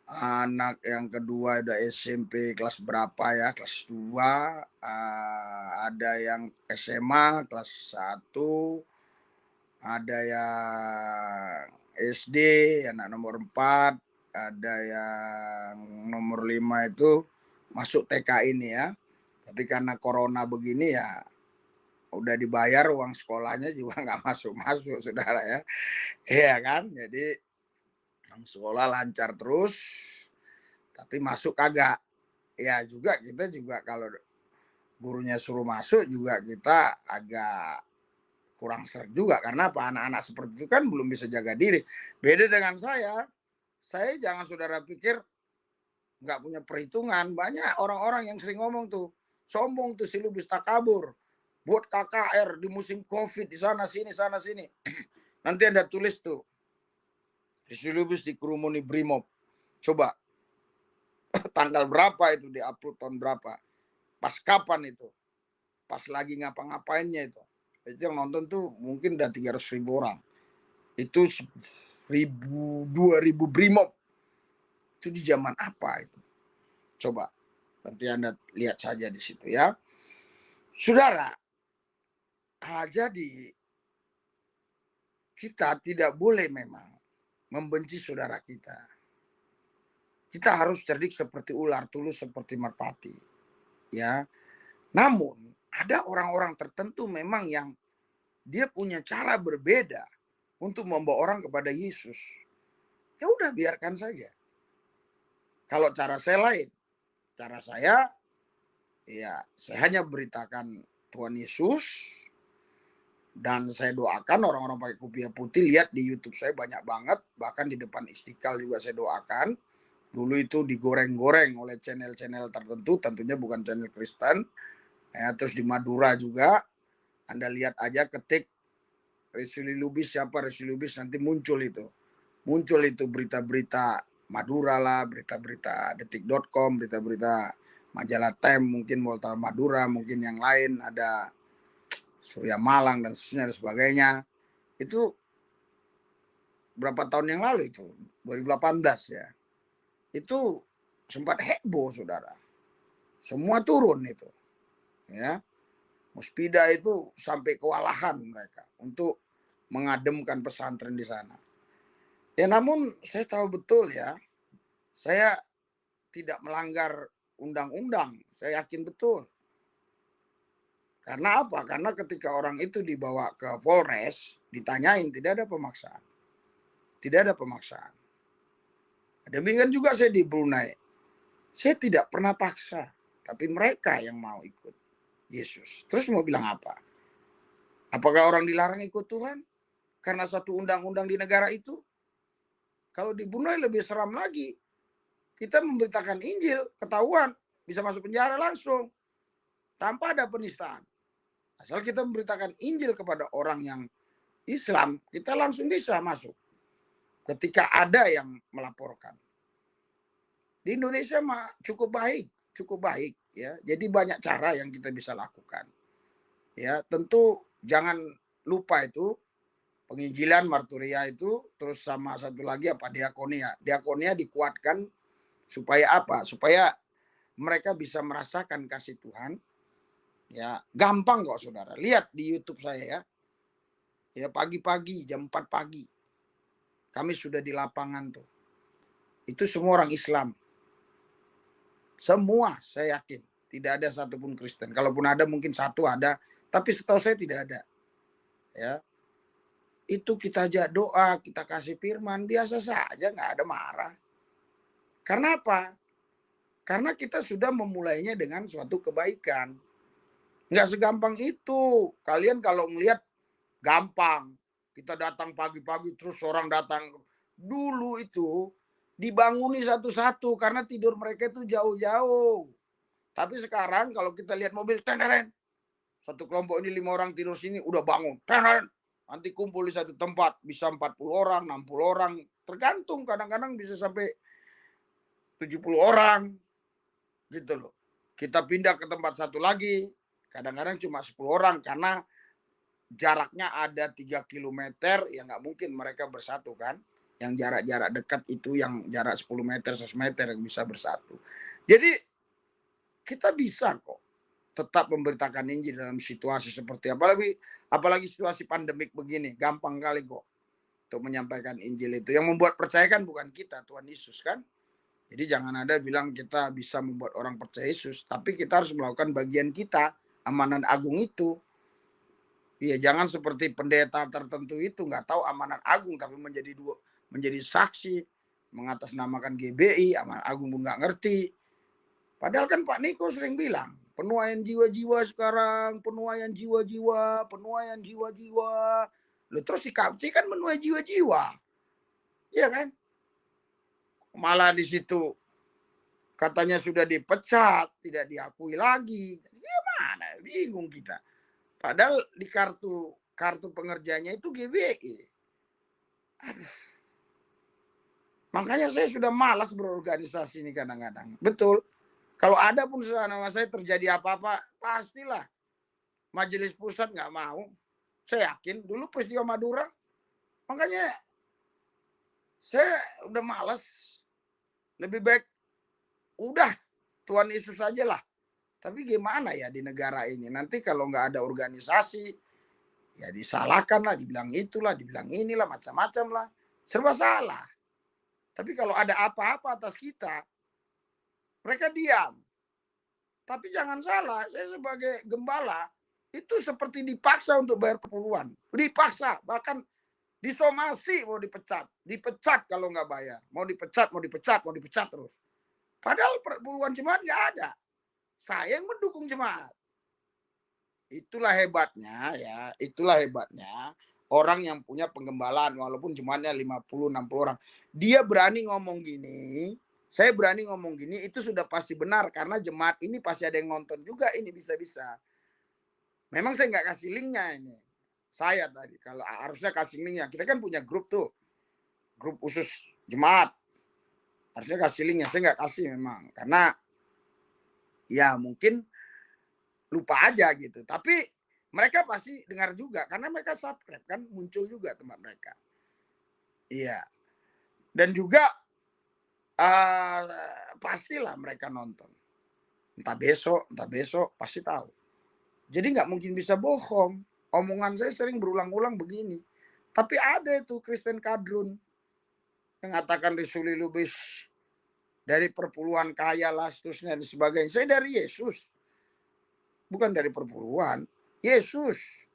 Anak yang kedua udah SMP kelas berapa ya, kelas 2. Ada yang SMA kelas 1. Ada yang SD, anak nomor 4. Ada yang nomor 5 itu masuk TK ini ya. Tapi karena corona begini ya udah dibayar uang sekolahnya juga nggak masuk-masuk saudara ya. Iya kan, jadi sekolah lancar terus, tapi masuk kagak. Ya juga kita juga kalau gurunya suruh masuk juga kita agak kurang seret juga. Karena apa? Anak-anak seperti itu kan belum bisa jaga diri. Beda dengan saya jangan saudara pikir nggak punya perhitungan. Banyak orang-orang yang sering ngomong tuh, sombong tuh si Lubis takabur. Buat KKR di musim COVID di sana sini. Nanti Anda tulis tuh. Si Lubis dikerumuni Brimob. Coba tanggal berapa itu di-upload, tahun berapa? Pas kapan itu? Pas lagi ngapa-ngapainnya itu. Itu yang nonton tuh mungkin udah 300.000 orang. Itu 1.000, 2.000 Brimob. Itu di zaman apa itu? Coba nanti Anda lihat saja di situ ya. Saudara, jadi kita tidak boleh memang membenci saudara kita. Kita harus cerdik seperti ular, tulus seperti merpati. Ya. Namun ada orang-orang tertentu memang yang dia punya cara berbeda untuk membawa orang kepada Yesus. Ya udah biarkan saja. Kalau cara saya lain. Cara saya hanya beritakan Tuhan Yesus. Dan saya doakan orang-orang pakai kopiah putih, lihat di YouTube saya banyak banget, bahkan di depan Istiqlal juga saya doakan. Dulu itu digoreng-goreng oleh channel-channel tertentu, tentunya bukan channel Kristen. Ya, terus di Madura juga, Anda lihat aja, ketik Resili Lubis, siapa Resili Lubis, nanti muncul itu. Muncul itu berita-berita Madura lah, berita-berita detik.com, berita-berita majalah Time, mungkin Volta Madura, mungkin yang lain, ada Surya Malang dan sebagainya. Itu berapa tahun yang lalu itu, 2018 ya. Itu sempat heboh, saudara. Semua turun itu. Ya. Muspida itu sampai kewalahan mereka untuk mengademkan pesantren di sana. Ya namun saya tahu betul ya, saya tidak melanggar undang-undang. Saya yakin betul. Karena apa? Karena ketika orang itu dibawa ke Polres, ditanyain, tidak ada pemaksaan. Tidak ada pemaksaan. Demikian juga saya di Brunei. Saya tidak pernah paksa, tapi mereka yang mau ikut Yesus. Terus mau bilang apa? Apakah orang dilarang ikut Tuhan? Karena satu undang-undang di negara itu? Kalau di Brunei lebih seram lagi. Kita memberitakan Injil, ketahuan, bisa masuk penjara langsung. Tanpa ada penistaan. Asal kita memberitakan Injil kepada orang yang Islam, kita langsung bisa masuk. Ketika ada yang melaporkan. Di Indonesia mah cukup baik ya. Jadi banyak cara yang kita bisa lakukan. Ya, tentu jangan lupa itu penginjilan, marturia itu, terus sama satu lagi apa, diakonia. Diakonia dikuatkan supaya apa? Supaya mereka bisa merasakan kasih Tuhan. Ya, gampang kok saudara. Lihat di YouTube saya ya. Ya, pagi-pagi jam 4 pagi. Kami sudah di lapangan tuh. Itu semua orang Islam. Semua, saya yakin. Tidak ada satupun Kristen. Kalaupun ada mungkin satu ada, tapi setahu saya tidak ada. Ya. Itu kita ajak doa, kita kasih firman, biasa saja, nggak ada marah. Karena apa? Karena kita sudah memulainya dengan suatu kebaikan. Nggak segampang itu. Kalian kalau melihat gampang, kita datang pagi-pagi terus orang datang. Dulu itu dibanguni satu-satu karena tidur mereka itu jauh-jauh. Tapi sekarang kalau kita lihat mobil, teneren, satu kelompok ini 5 orang tidur sini, udah bangun, teneren, nanti kumpul di satu tempat, bisa 40 orang, 60 orang, tergantung, kadang-kadang bisa sampai 70 orang, gitu loh. Kita pindah ke tempat satu lagi, kadang-kadang cuma 10 orang, karena jaraknya ada 3 kilometer, ya nggak mungkin mereka bersatu kan. Yang jarak-jarak dekat itu, yang jarak 10 meter, 100 meter yang bisa bersatu. Jadi kita bisa kok tetap memberitakan Injil dalam situasi seperti apalagi situasi pandemik begini, gampang kali kok untuk menyampaikan Injil itu. Yang membuat percaya kan bukan kita, Tuhan Yesus kan. Jadi jangan ada bilang kita bisa membuat orang percaya Yesus, tapi kita harus melakukan bagian kita, amanat agung itu. Iya, jangan seperti pendeta tertentu itu nggak tahu amanat agung tapi menjadi saksi, mengatasnamakan GBI, amanat agung pun nggak ngerti. Padahal kan Pak Niko sering bilang, penuaian jiwa-jiwa sekarang, penuaian jiwa-jiwa, penuaian jiwa-jiwa. Loh, terus si Kapci kan menuai jiwa-jiwa. Iya kan? Malah di situ katanya sudah dipecat, tidak diakui lagi. Gimana? Bingung kita. Padahal di kartu pengerjanya itu GBI. Aduh. Makanya saya sudah malas berorganisasi ini kadang-kadang. Betul. Kalau ada pun sama saya terjadi apa-apa, pastilah majelis pusat nggak mau. Saya yakin dulu peristiwa Madura, makanya saya udah malas. Lebih baik udah Tuhan Yesus aja lah. Tapi gimana ya di negara ini? Nanti kalau nggak ada organisasi, ya disalahkan lah, dibilang itulah, dibilang inilah, macam-macam lah. Serba salah. Tapi kalau ada apa-apa atas kita, mereka diam. Tapi jangan salah, saya sebagai gembala itu seperti dipaksa untuk bayar puluhan. Dipaksa, bahkan disomasi mau dipecat. Dipecat kalau nggak bayar. Mau dipecat terus. Padahal puluhan jemaat nggak ada. Saya yang mendukung jemaat. Itulah hebatnya ya, itulah hebatnya orang yang punya penggembalaan walaupun jemaatnya 50, 60 orang. Dia berani ngomong gini, saya berani ngomong gini itu sudah pasti benar karena jemaat ini pasti ada yang nonton juga ini bisa-bisa. Memang saya nggak kasih linknya ini. Saya tadi kalau harusnya kasih linknya. Kita kan punya grup tuh, grup khusus jemaat. Harusnya kasih linknya, saya nggak kasih memang karena ya mungkin lupa aja gitu. Tapi mereka pasti dengar juga karena mereka subscribe kan muncul juga tempat mereka. Iya. Dan juga pastilah mereka nonton. Entah besok pasti tahu. Jadi nggak mungkin bisa bohong. Omongan saya sering berulang-ulang begini. Tapi ada itu Kristen Kadrun yang mengatakan Risuli Lubis dari perpuluhan kaya lah seterusnya dan sebagainya. Saya dari Yesus. Bukan dari perpuluhan. Yesus.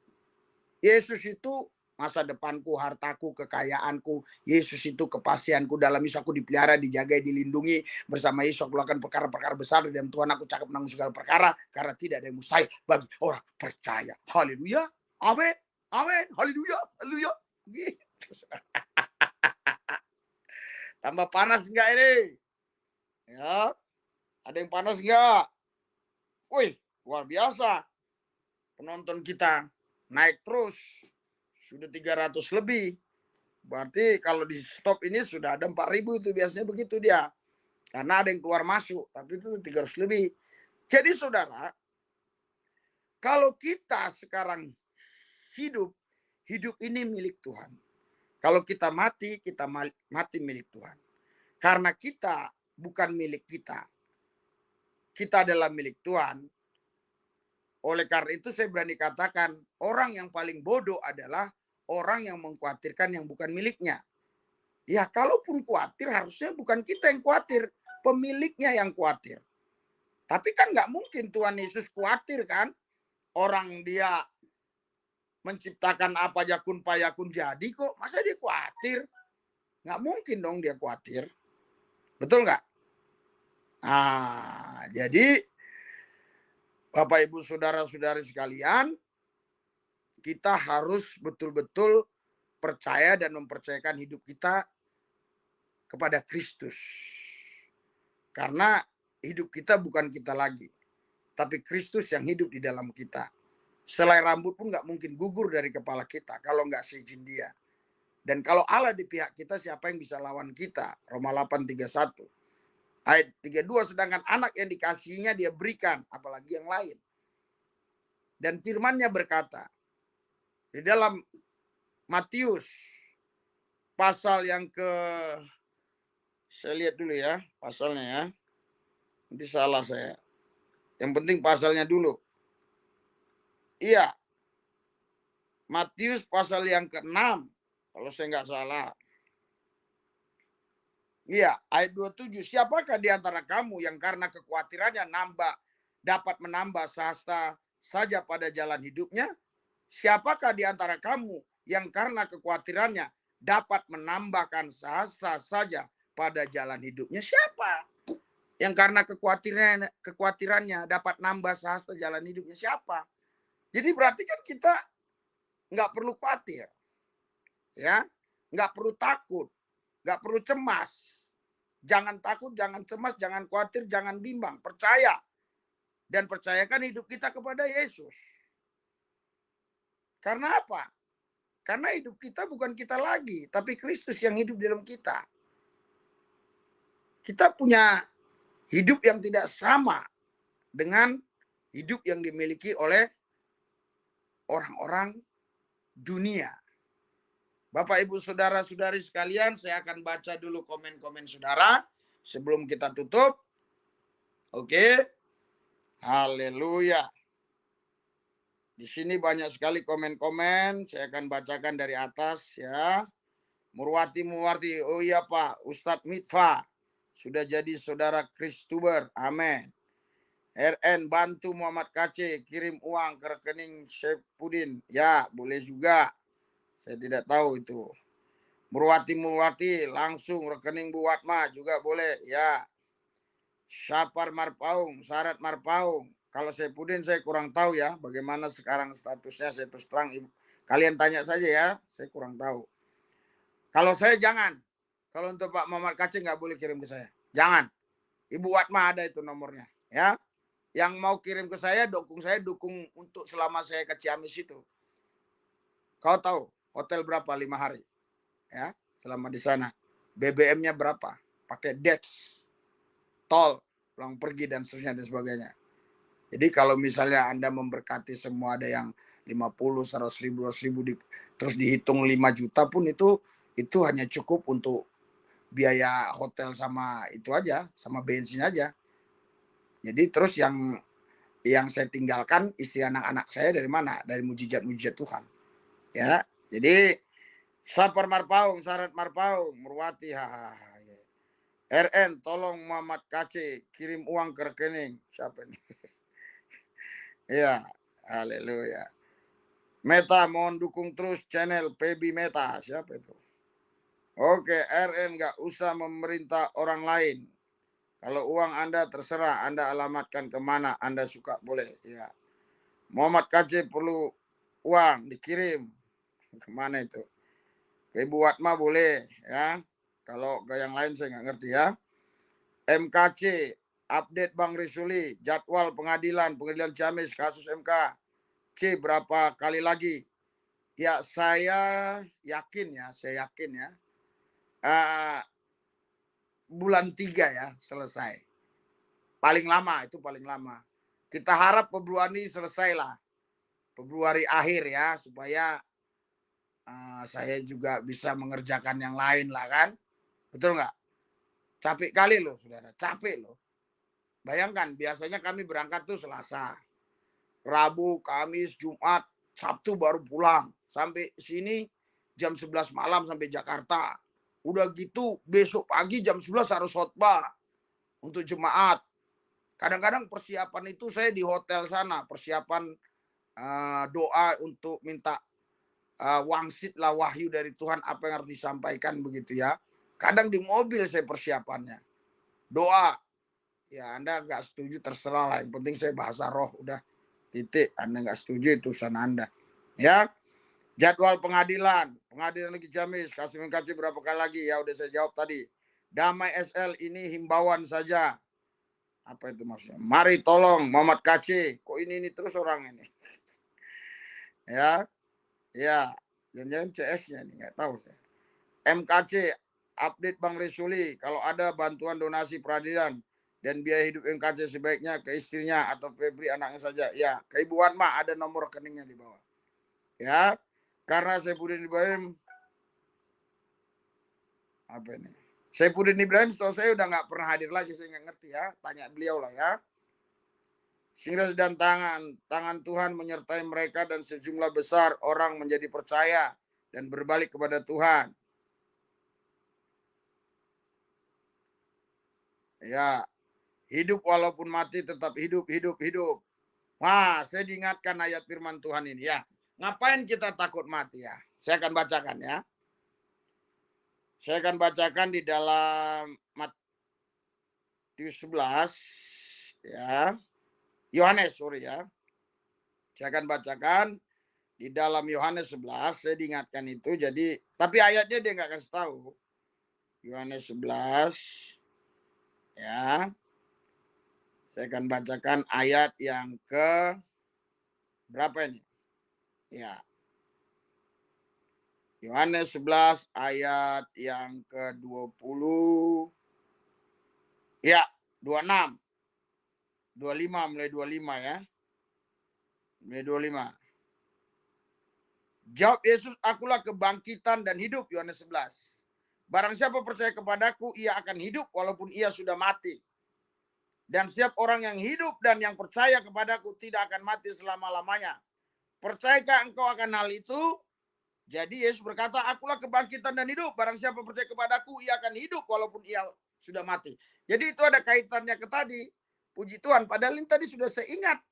Yesus itu masa depanku, hartaku, kekayaanku. Yesus itu kepastianku. Dalam Yesus aku dipelihara, dijaga, dilindungi. Bersama Yesus aku melakukan perkara-perkara besar. Dan Tuhan aku cakap menanggung segala perkara. Karena tidak ada yang mustahil bagi orang percaya. Haleluya. Amin. Amin. Haleluya. Haleluya. Gitu. Tambah panas enggak ini? Ya. Ada yang panas enggak? Wih, luar biasa. Penonton kita naik terus. Sudah 300 lebih. Berarti kalau di stop ini sudah ada 4.000 itu biasanya begitu dia. Karena ada yang keluar masuk, tapi itu 300 lebih. Jadi saudara, kalau kita sekarang hidup, hidup ini milik Tuhan. Kalau kita mati milik Tuhan. Karena kita bukan milik kita. Kita adalah milik Tuhan. Oleh karena itu saya berani katakan, orang yang paling bodoh adalah orang yang mengkhawatirkan yang bukan miliknya. Ya kalaupun khawatir harusnya bukan kita yang khawatir, pemiliknya yang khawatir. Tapi kan nggak mungkin Tuhan Yesus khawatir kan. Orang dia menciptakan apa yakun payakun jadi kok. Masa dia khawatir? Nggak mungkin dong dia khawatir. Betul nggak? Jadi Bapak Ibu Saudara-saudari sekalian, kita harus betul-betul percaya dan mempercayakan hidup kita kepada Kristus. Karena hidup kita bukan kita lagi, tapi Kristus yang hidup di dalam kita. Selai rambut pun nggak mungkin gugur dari kepala kita kalau nggak seizin Dia. Dan kalau Allah di pihak kita, siapa yang bisa lawan kita? Roma 8:31. Ayat 32, sedangkan anak yang dikasihinya Dia berikan, apalagi yang lain. Dan firman-Nya berkata, di dalam Matius pasal yang saya lihat dulu ya, pasalnya ya. Nanti salah saya. Yang penting pasalnya dulu. Iya. Matius pasal yang ke-6. Kalau saya nggak salah. Iya, ayat 27. Siapakah di antara kamu yang karena kekhawatirannya dapat menambah sehasta saja pada jalan hidupnya? Siapakah di antara kamu yang karena kekhawatirannya dapat menambahkan sehasta saja pada jalan hidupnya? Siapa? Yang karena kekhawatirannya dapat nambah sehasta jalan hidupnya? Siapa? Jadi berarti kan kita nggak perlu khawatir. Ya, nggak perlu takut, nggak perlu cemas. Jangan takut, jangan cemas, jangan khawatir, jangan bimbang. Percaya. Dan percayakan hidup kita kepada Yesus. Karena apa? Karena hidup kita bukan kita lagi, tapi Kristus yang hidup di dalam kita. Kita punya hidup yang tidak sama dengan hidup yang dimiliki oleh orang-orang dunia. Bapak, Ibu, Saudara-saudari sekalian, saya akan baca dulu komen-komen saudara sebelum kita tutup. Oke. Haleluya. Di sini banyak sekali komen-komen. Saya akan bacakan dari atas ya. Murwati, oh iya Pak, Ustadz Mitfa sudah jadi saudara Kristuber. Amin. RN bantu Muhammad KC kirim uang ke rekening Syepudin. Ya, boleh juga. Saya tidak tahu itu. Murwati langsung rekening Bu Watma juga boleh. Ya. Syapar Marpaung, Syarat Marpaung. Kalau Saipudin saya kurang tahu ya bagaimana sekarang statusnya, saya terus terang kalian tanya saja ya, saya kurang tahu. Kalau saya jangan. Kalau untuk Pak Muhammad Kacing nggak boleh kirim ke saya. Jangan. Ibu Watma ada itu nomornya, ya. Yang mau kirim ke saya dukung untuk selama saya ke Ciamis itu. Kau tahu hotel berapa 5 hari, ya, selama di sana. BBM-nya berapa? Pakai Dex, tol, pulang pergi dan seterusnya dan sebagainya. Jadi kalau misalnya Anda memberkati semua ada yang 50, 100 ribu, 200 ribu terus dihitung 5 juta pun itu hanya cukup untuk biaya hotel sama itu aja, sama bensin aja. Jadi terus yang saya tinggalkan istri anak-anak saya dari mana? Dari mujizat-mujizat Tuhan. Ya. Jadi sapar marpaung, syarat marpaung, Murwati hahaha. RN tolong Muhammad KC kirim uang ke rekening. Siapa ini? Ya, haleluya. Meta mohon dukung terus channel PB Meta. Siapa itu? Oke, RN nggak usah memerintah orang lain. Kalau uang Anda terserah, Anda alamatkan kemana Anda suka boleh. Ya. Muhammad KC perlu uang dikirim kemana itu? Ke Ibu Watma boleh ya. Kalau ke yang lain saya nggak ngerti ya. MKC update Bang Risuli jadwal pengadilan Ciamis kasus MK C berapa kali lagi? Ya saya yakin ya bulan 3 ya selesai. Paling lama itu paling lama. Kita harap Februari selesai lah. Februari akhir ya supaya saya juga bisa mengerjakan yang lain lah kan. Betul nggak? Capek kali loh saudara, capek loh. Bayangkan biasanya kami berangkat tuh Selasa, Rabu, Kamis, Jumat, Sabtu baru pulang. Sampai sini jam 11 malam sampai Jakarta. Udah gitu besok pagi jam 11 harus khotbah untuk jemaat. Kadang-kadang persiapan itu saya di hotel sana, persiapan doa untuk minta wangsit lah wahyu dari Tuhan apa yang harus disampaikan begitu ya. Kadang di mobil saya persiapannya. Doa. Ya Anda nggak setuju terserah lah. Yang penting saya bahasa roh udah titik. Anda nggak setuju itu urusan Anda. Ya. Jadwal pengadilan lagi Ciamis. Kasih berapa kali lagi? Ya udah saya jawab tadi. Damai SL ini himbauan saja. Apa itu maksudnya? Mari tolong Muhammad KC. Kok ini terus orang ini? Ya. Ya. Jangan-jangan CS-nya nih. Nggak tahu saya. MKC update Bang Resuli. Kalau ada bantuan donasi peradilan dan biaya hidup MKC sebaiknya ke istrinya atau Febri anaknya saja. Ya. Ke Ibu Watma ada nomor rekeningnya di bawah. Ya. Karena Saipudin Ibrahim apa ini? Saipudin Ibrahim setahu saya udah nggak pernah hadir lagi, saya nggak ngerti ya. Tanya beliau lah ya. Sehingga dan tangan Tuhan menyertai mereka dan sejumlah besar orang menjadi percaya dan berbalik kepada Tuhan. Ya, hidup walaupun mati tetap hidup. Wah, saya diingatkan ayat firman Tuhan ini ya. Ngapain kita takut mati ya? Saya akan bacakan ya. Saya akan bacakan di dalam Matius 11 ya. Yohanes, sorry ya. Saya akan bacakan di dalam Yohanes 11, saya diingatkan itu. Jadi, tapi ayatnya dia nggak kasih tahu. Yohanes 11 ya. Saya akan bacakan ayat yang ke berapa ini? Ya. Yohanes 11 ayat yang ke-20. Ya, 26. 25 mulai 25 ya. Mulai 25. Jawab Yesus, akulah kebangkitan dan hidup. Yohanes 11. Barang siapa percaya kepadaku, ia akan hidup walaupun ia sudah mati. Dan setiap orang yang hidup dan yang percaya kepadaku tidak akan mati selama-lamanya. Percayakah engkau akan hal itu? Jadi Yesus berkata, akulah kebangkitan dan hidup. Barang siapa percaya kepadaku, ia akan hidup walaupun ia sudah mati. Jadi itu ada kaitannya ke tadi. Puji Tuhan, padahal ini tadi sudah saya ingat.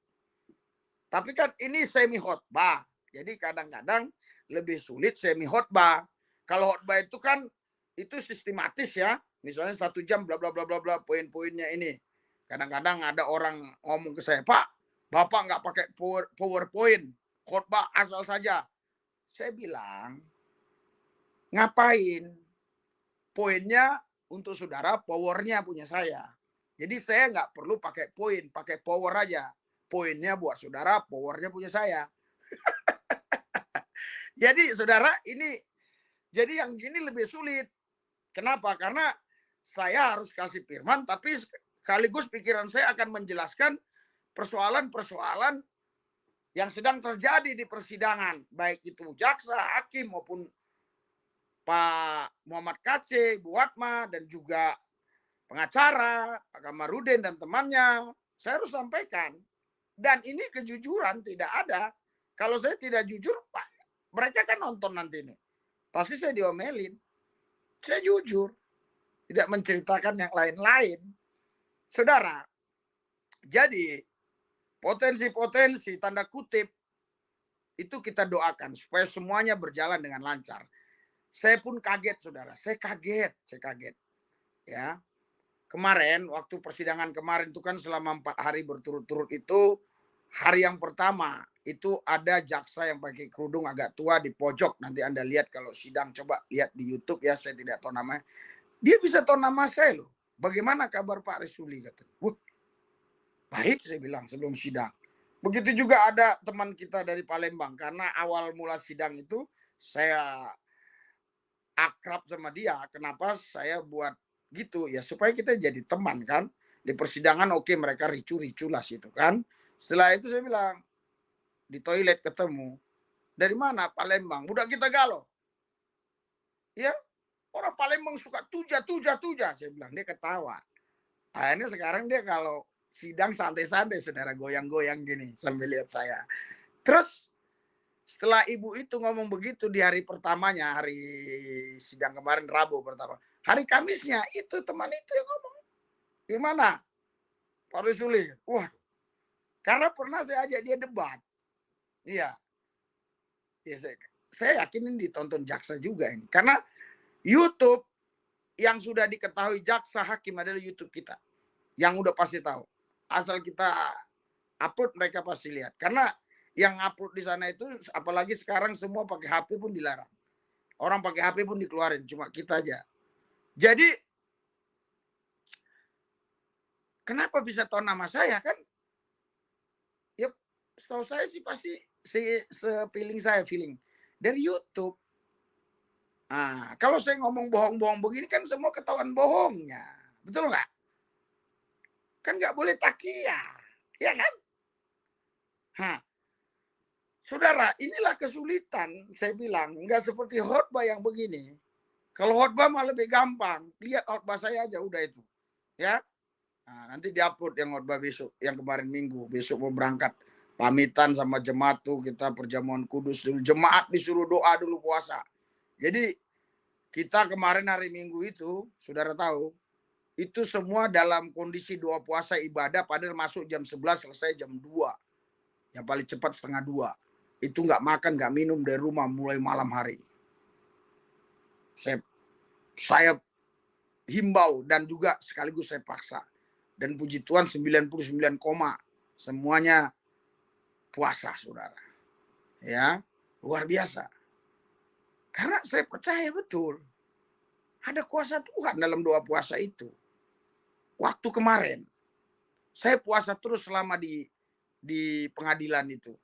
Tapi kan ini semi khotbah. Jadi kadang-kadang lebih sulit semi khotbah. Kalau khotbah itu kan itu sistematis ya. Misalnya 1 jam bla bla bla bla bla poin-poinnya ini. Kadang-kadang ada orang ngomong ke saya, Pak, Bapak nggak pakai PowerPoint, khotbah asal saja. Saya bilang, ngapain? Poinnya untuk saudara, powernya punya saya. Jadi saya nggak perlu pakai poin, pakai power aja. Poinnya buat saudara, powernya punya saya. Jadi saudara, ini jadi yang gini lebih sulit. Kenapa? Karena saya harus kasih firman, tapi sekaligus pikiran saya akan menjelaskan persoalan-persoalan yang sedang terjadi di persidangan, baik itu jaksa, hakim maupun Pak Muhammad KC, Bu Watma, dan juga pengacara, Pak Kamarudin dan temannya. Saya harus sampaikan. Dan ini kejujuran tidak ada. Kalau saya tidak jujur, Pak, mereka kan nonton nanti ini. Pasti saya diomelin. Saya jujur. Tidak menceritakan yang lain-lain. Saudara, jadi potensi-potensi tanda kutip itu kita doakan supaya semuanya berjalan dengan lancar. Saya pun kaget, saudara. Saya kaget. Ya, kemarin waktu persidangan kemarin itu kan selama 4 hari berturut-turut itu, hari yang pertama itu ada jaksa yang pakai kerudung agak tua di pojok. Nanti Anda lihat kalau sidang, coba lihat di YouTube ya, saya tidak tahu namanya. Dia bisa tahu nama saya loh. Bagaimana kabar Pak Resuli? Kata. Baik, saya bilang sebelum sidang. Begitu juga ada teman kita dari Palembang, karena awal mula sidang itu saya akrab sama dia. Kenapa saya buat gitu? Ya supaya kita jadi teman kan. Di persidangan oke, mereka ricu-ricu lah situ kan. Setelah itu saya bilang, di toilet ketemu. Dari mana? Palembang. Budak kita galau. Ya, orang Palembang suka tuja. Saya bilang, dia ketawa. Akhirnya sekarang dia kalau sidang santai-santai, saudara, goyang-goyang gini sambil lihat saya. Terus setelah ibu itu ngomong begitu di hari pertamanya, hari sidang kemarin Rabu pertama. Hari Kamisnya itu teman itu yang ngomong. Gimana? Pak Rusuli. Wah, karena pernah saya ajak dia debat. Iya. Ya, saya yakin ini ditonton jaksa juga ini. Karena YouTube yang sudah diketahui jaksa hakim adalah YouTube kita. Yang udah pasti tahu. Asal kita upload, mereka pasti lihat. Karena yang upload di sana itu, apalagi sekarang semua pakai HP pun dilarang. Orang pakai HP pun dikeluarin, cuma kita aja. Jadi kenapa bisa tahu nama saya kan? Ya, setahu saya sih pasti feeling saya dari YouTube. Nah, kalau saya ngomong bohong-bohong begini kan semua ketahuan bohongnya. Betul nggak? Kan nggak boleh takia. Ya kan? Hah. Saudara, inilah kesulitan. Saya bilang, nggak seperti khotbah yang begini. Kalau khotbah mah lebih gampang. Lihat khotbah saya aja udah itu. Ya. Nah, nanti diupload yang khotbah besok, yang kemarin Minggu. Besok mau berangkat. Pamitan sama jemaat tuh, kita perjamuan kudus dulu. Jemaat disuruh doa dulu puasa. Jadi kita kemarin hari Minggu itu, saudara tahu, itu semua dalam kondisi doa puasa ibadah, padahal masuk jam 11, selesai jam 2. Yang paling cepat setengah 2. Itu nggak makan, nggak minum dari rumah mulai malam hari. Saya himbau dan juga sekaligus saya paksa. Dan puji Tuhan 99, semuanya puasa, saudara. Ya, luar biasa. Karena saya percaya betul ada kuasa Tuhan dalam doa puasa itu. Waktu kemarin saya puasa terus selama di pengadilan itu.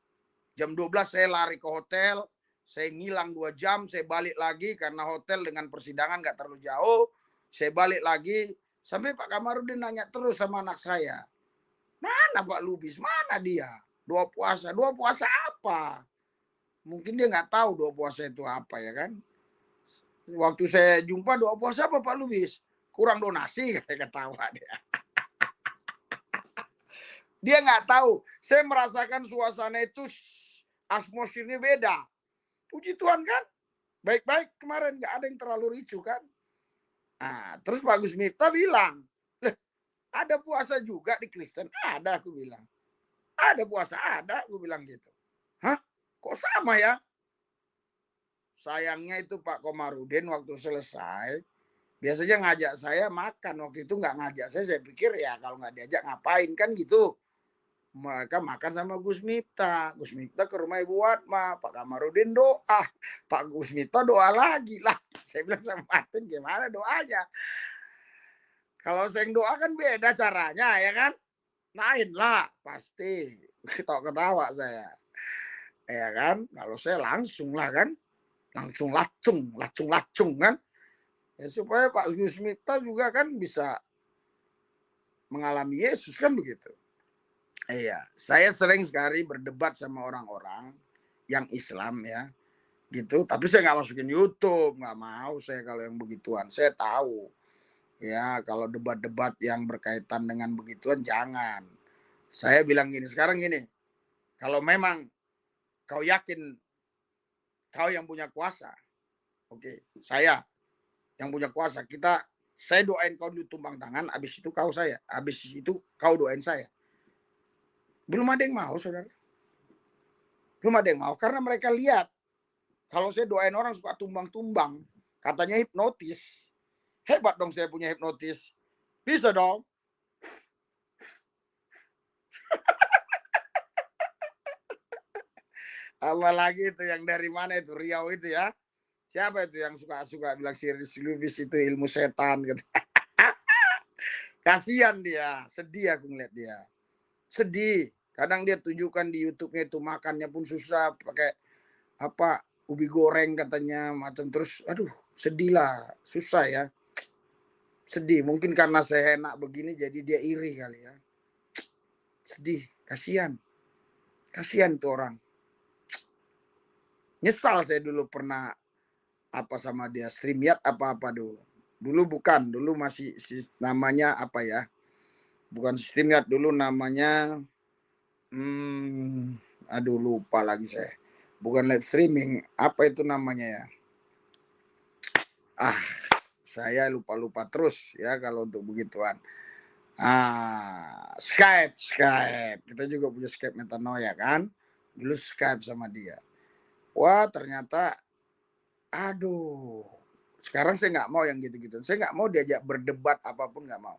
Jam 12 saya lari ke hotel, saya ngilang 2 jam, saya balik lagi karena hotel dengan persidangan nggak terlalu jauh. Saya balik lagi sampai Pak Kamarudin nanya terus sama anak saya, mana Pak Lubis, mana dia? Doa puasa apa? Mungkin dia nggak tahu doa puasa itu apa ya kan. Waktu saya jumpa, doa puasa apa Pak Lubis? Kurang donasi, kayak ketawa dia. Dia nggak tahu. Saya merasakan suasana itu atmosfernya beda. Puji Tuhan kan. Baik-baik kemarin nggak ada yang terlalu ricu kan. Nah, terus Pak Gus Miftah bilang, ada puasa juga di Kristen? Ada, aku bilang. Ada puasa, ada, aku bilang gitu. Hah? Kok sama ya? Sayangnya itu Pak Komarudin waktu selesai, biasanya ngajak saya makan. Waktu itu nggak ngajak saya pikir ya kalau nggak diajak ngapain kan gitu. Mereka makan sama Gus Miftah. Gus Miftah ke rumah Ibu Watma, Pak Kamarudin doa, Pak Gus Miftah doa lagi. Lah, saya bilang sama Martin, gimana doanya? Kalau saya doa kan beda caranya, ya kan? Lain lah, pasti. Ketawa-ketawa saya. Ya kan? Kalau saya langsung lah kan. Langsung lacung kan. Ya, supaya Pak Gus Miftah juga kan bisa mengalami Yesus kan begitu. Iya, saya sering sekali berdebat sama orang-orang yang Islam ya, gitu. Tapi saya nggak masukin YouTube, nggak mau saya kalau yang begituan. Saya tahu, ya kalau debat-debat yang berkaitan dengan begituan jangan. Saya bilang gini, sekarang gini, kalau memang kau yakin kau yang punya kuasa, oke, saya yang punya kuasa, saya doain kau dulu tumpang tangan, habis itu kau doain saya. Belum ada yang mau, saudara. Belum ada yang mau karena mereka lihat kalau saya doain orang suka tumbang-tumbang, katanya hipnotis. Hebat dong saya punya hipnotis. Bisa dong. Apalagi itu yang dari mana itu, Riau itu ya. Siapa itu yang suka bilang Siris Lubis itu ilmu setan gitu. Kasihan dia, sedih aku ngeliat dia. Sedih. Kadang dia tunjukkan di YouTube-nya itu makannya pun susah pakai apa ubi goreng katanya macam terus. Aduh, sedih lah, susah ya. Sedih. Mungkin karena saya enak begini jadi dia iri kali ya. Sedih, kasihan. Kasihan tuh orang. Nyesal saya dulu pernah apa sama dia, StreamYard apa-apa dulu. Dulu masih namanya apa ya? Bukan StreamYard dulu namanya aduh lupa lagi saya. Bukan live streaming, apa itu namanya ya? Ah, saya lupa-lupa terus ya kalau untuk begituan. Skype. Kita juga punya Skype Metanoia kan. Dulu Skype sama dia. Wah, ternyata aduh. Sekarang saya nggak mau yang gitu-gitu. Saya nggak mau diajak berdebat apapun nggak mau.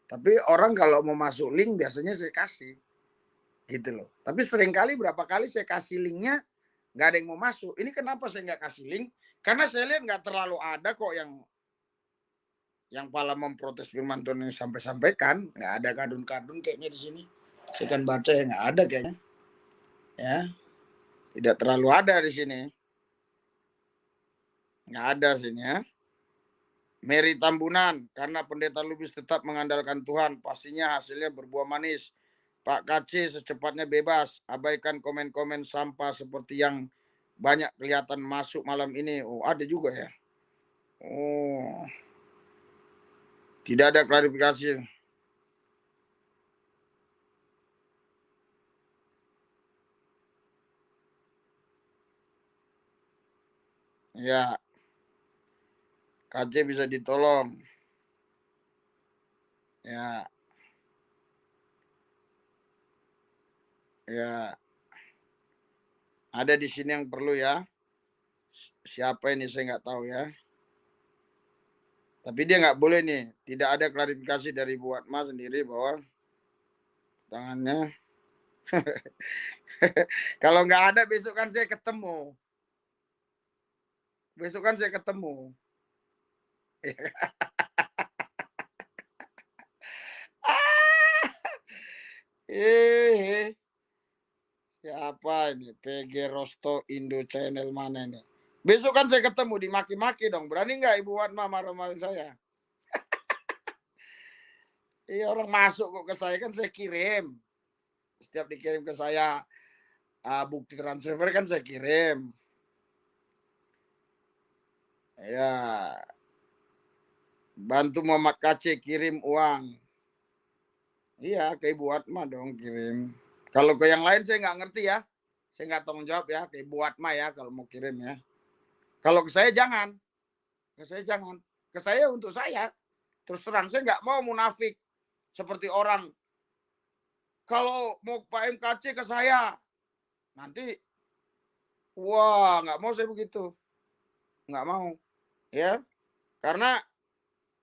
Tapi orang kalau mau masuk link biasanya saya kasih. Gitu loh. Tapi seringkali berapa kali saya kasih linknya nggak ada yang mau masuk. Ini kenapa saya nggak kasih link? Karena saya lihat nggak terlalu ada kok yang pala memprotes firman Tuhan yang sampaikan. Nggak ada kadun-kadun kayaknya di sini. Saya kan baca ya nggak ada kayaknya. Ya, tidak terlalu ada di sini. Nggak ada sini ya. Mary Tambunan, karena pendeta Lubis tetap mengandalkan Tuhan, pastinya hasilnya berbuah manis. Pak KC secepatnya bebas, abaikan komen-komen sampah seperti yang banyak kelihatan masuk malam ini. Oh, ada juga ya. Oh, tidak ada klarifikasi. Ya, KC bisa ditolong. Ya, ya. Ada di sini yang perlu ya. Siapa ini saya nggak tahu ya. Tapi dia nggak boleh nih. Tidak ada klarifikasi dari Bu Atma sendiri bahwa tangannya. Kalau nggak ada besok kan saya ketemu. Besok kan saya ketemu. Eh, siapa ini? PG Rosto Indo Channel mana ini? Besok kan saya ketemu dimaki-maki dong. Berani nggak Ibu Watma marah-marahin saya? Iya orang masuk kok ke saya kan saya kirim. Setiap dikirim ke saya bukti transfer kan saya kirim. Ya, bantu Muhammad KC kirim uang. Iya, ke Ibu Watma dong kirim. Kalau ke yang lain saya nggak ngerti ya. Saya nggak tanggung jawab ya ke Ibu Watma ya kalau mau kirim ya. Kalau ke saya jangan. Ke saya jangan. Ke saya untuk saya. Terus terang saya nggak mau munafik seperti orang. Kalau mau Pak MKC ke saya nanti wah nggak mau saya begitu. Nggak mau ya. Karena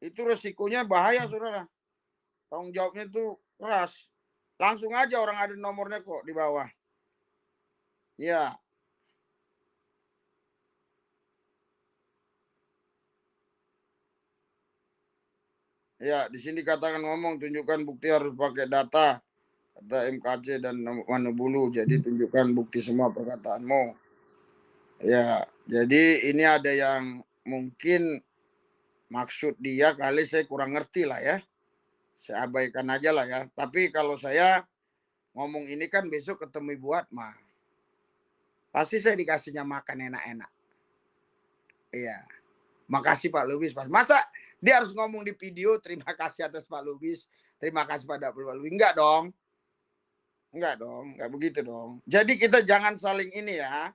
itu resikonya bahaya saudara. Tanggung jawabnya itu keras. Langsung aja, orang ada nomornya kok di bawah. Ya, ya, di sini katakan ngomong, tunjukkan bukti harus pakai data, kata MKC dan Manubulu. Jadi tunjukkan bukti semua perkataanmu. Ya, jadi ini ada yang mungkin maksud dia kali saya kurang ngerti lah ya. Saya abaikan aja lah ya. Tapi kalau saya ngomong ini kan besok ketemu Ibu Atma. Pasti saya dikasihnya makan enak-enak. Iya. Makasih Pak Lubis. Masa dia harus ngomong di video terima kasih atas Pak Lubis. Terima kasih pada Pak Lubis. Enggak dong. Enggak dong. Enggak begitu dong. Jadi kita jangan saling ini ya.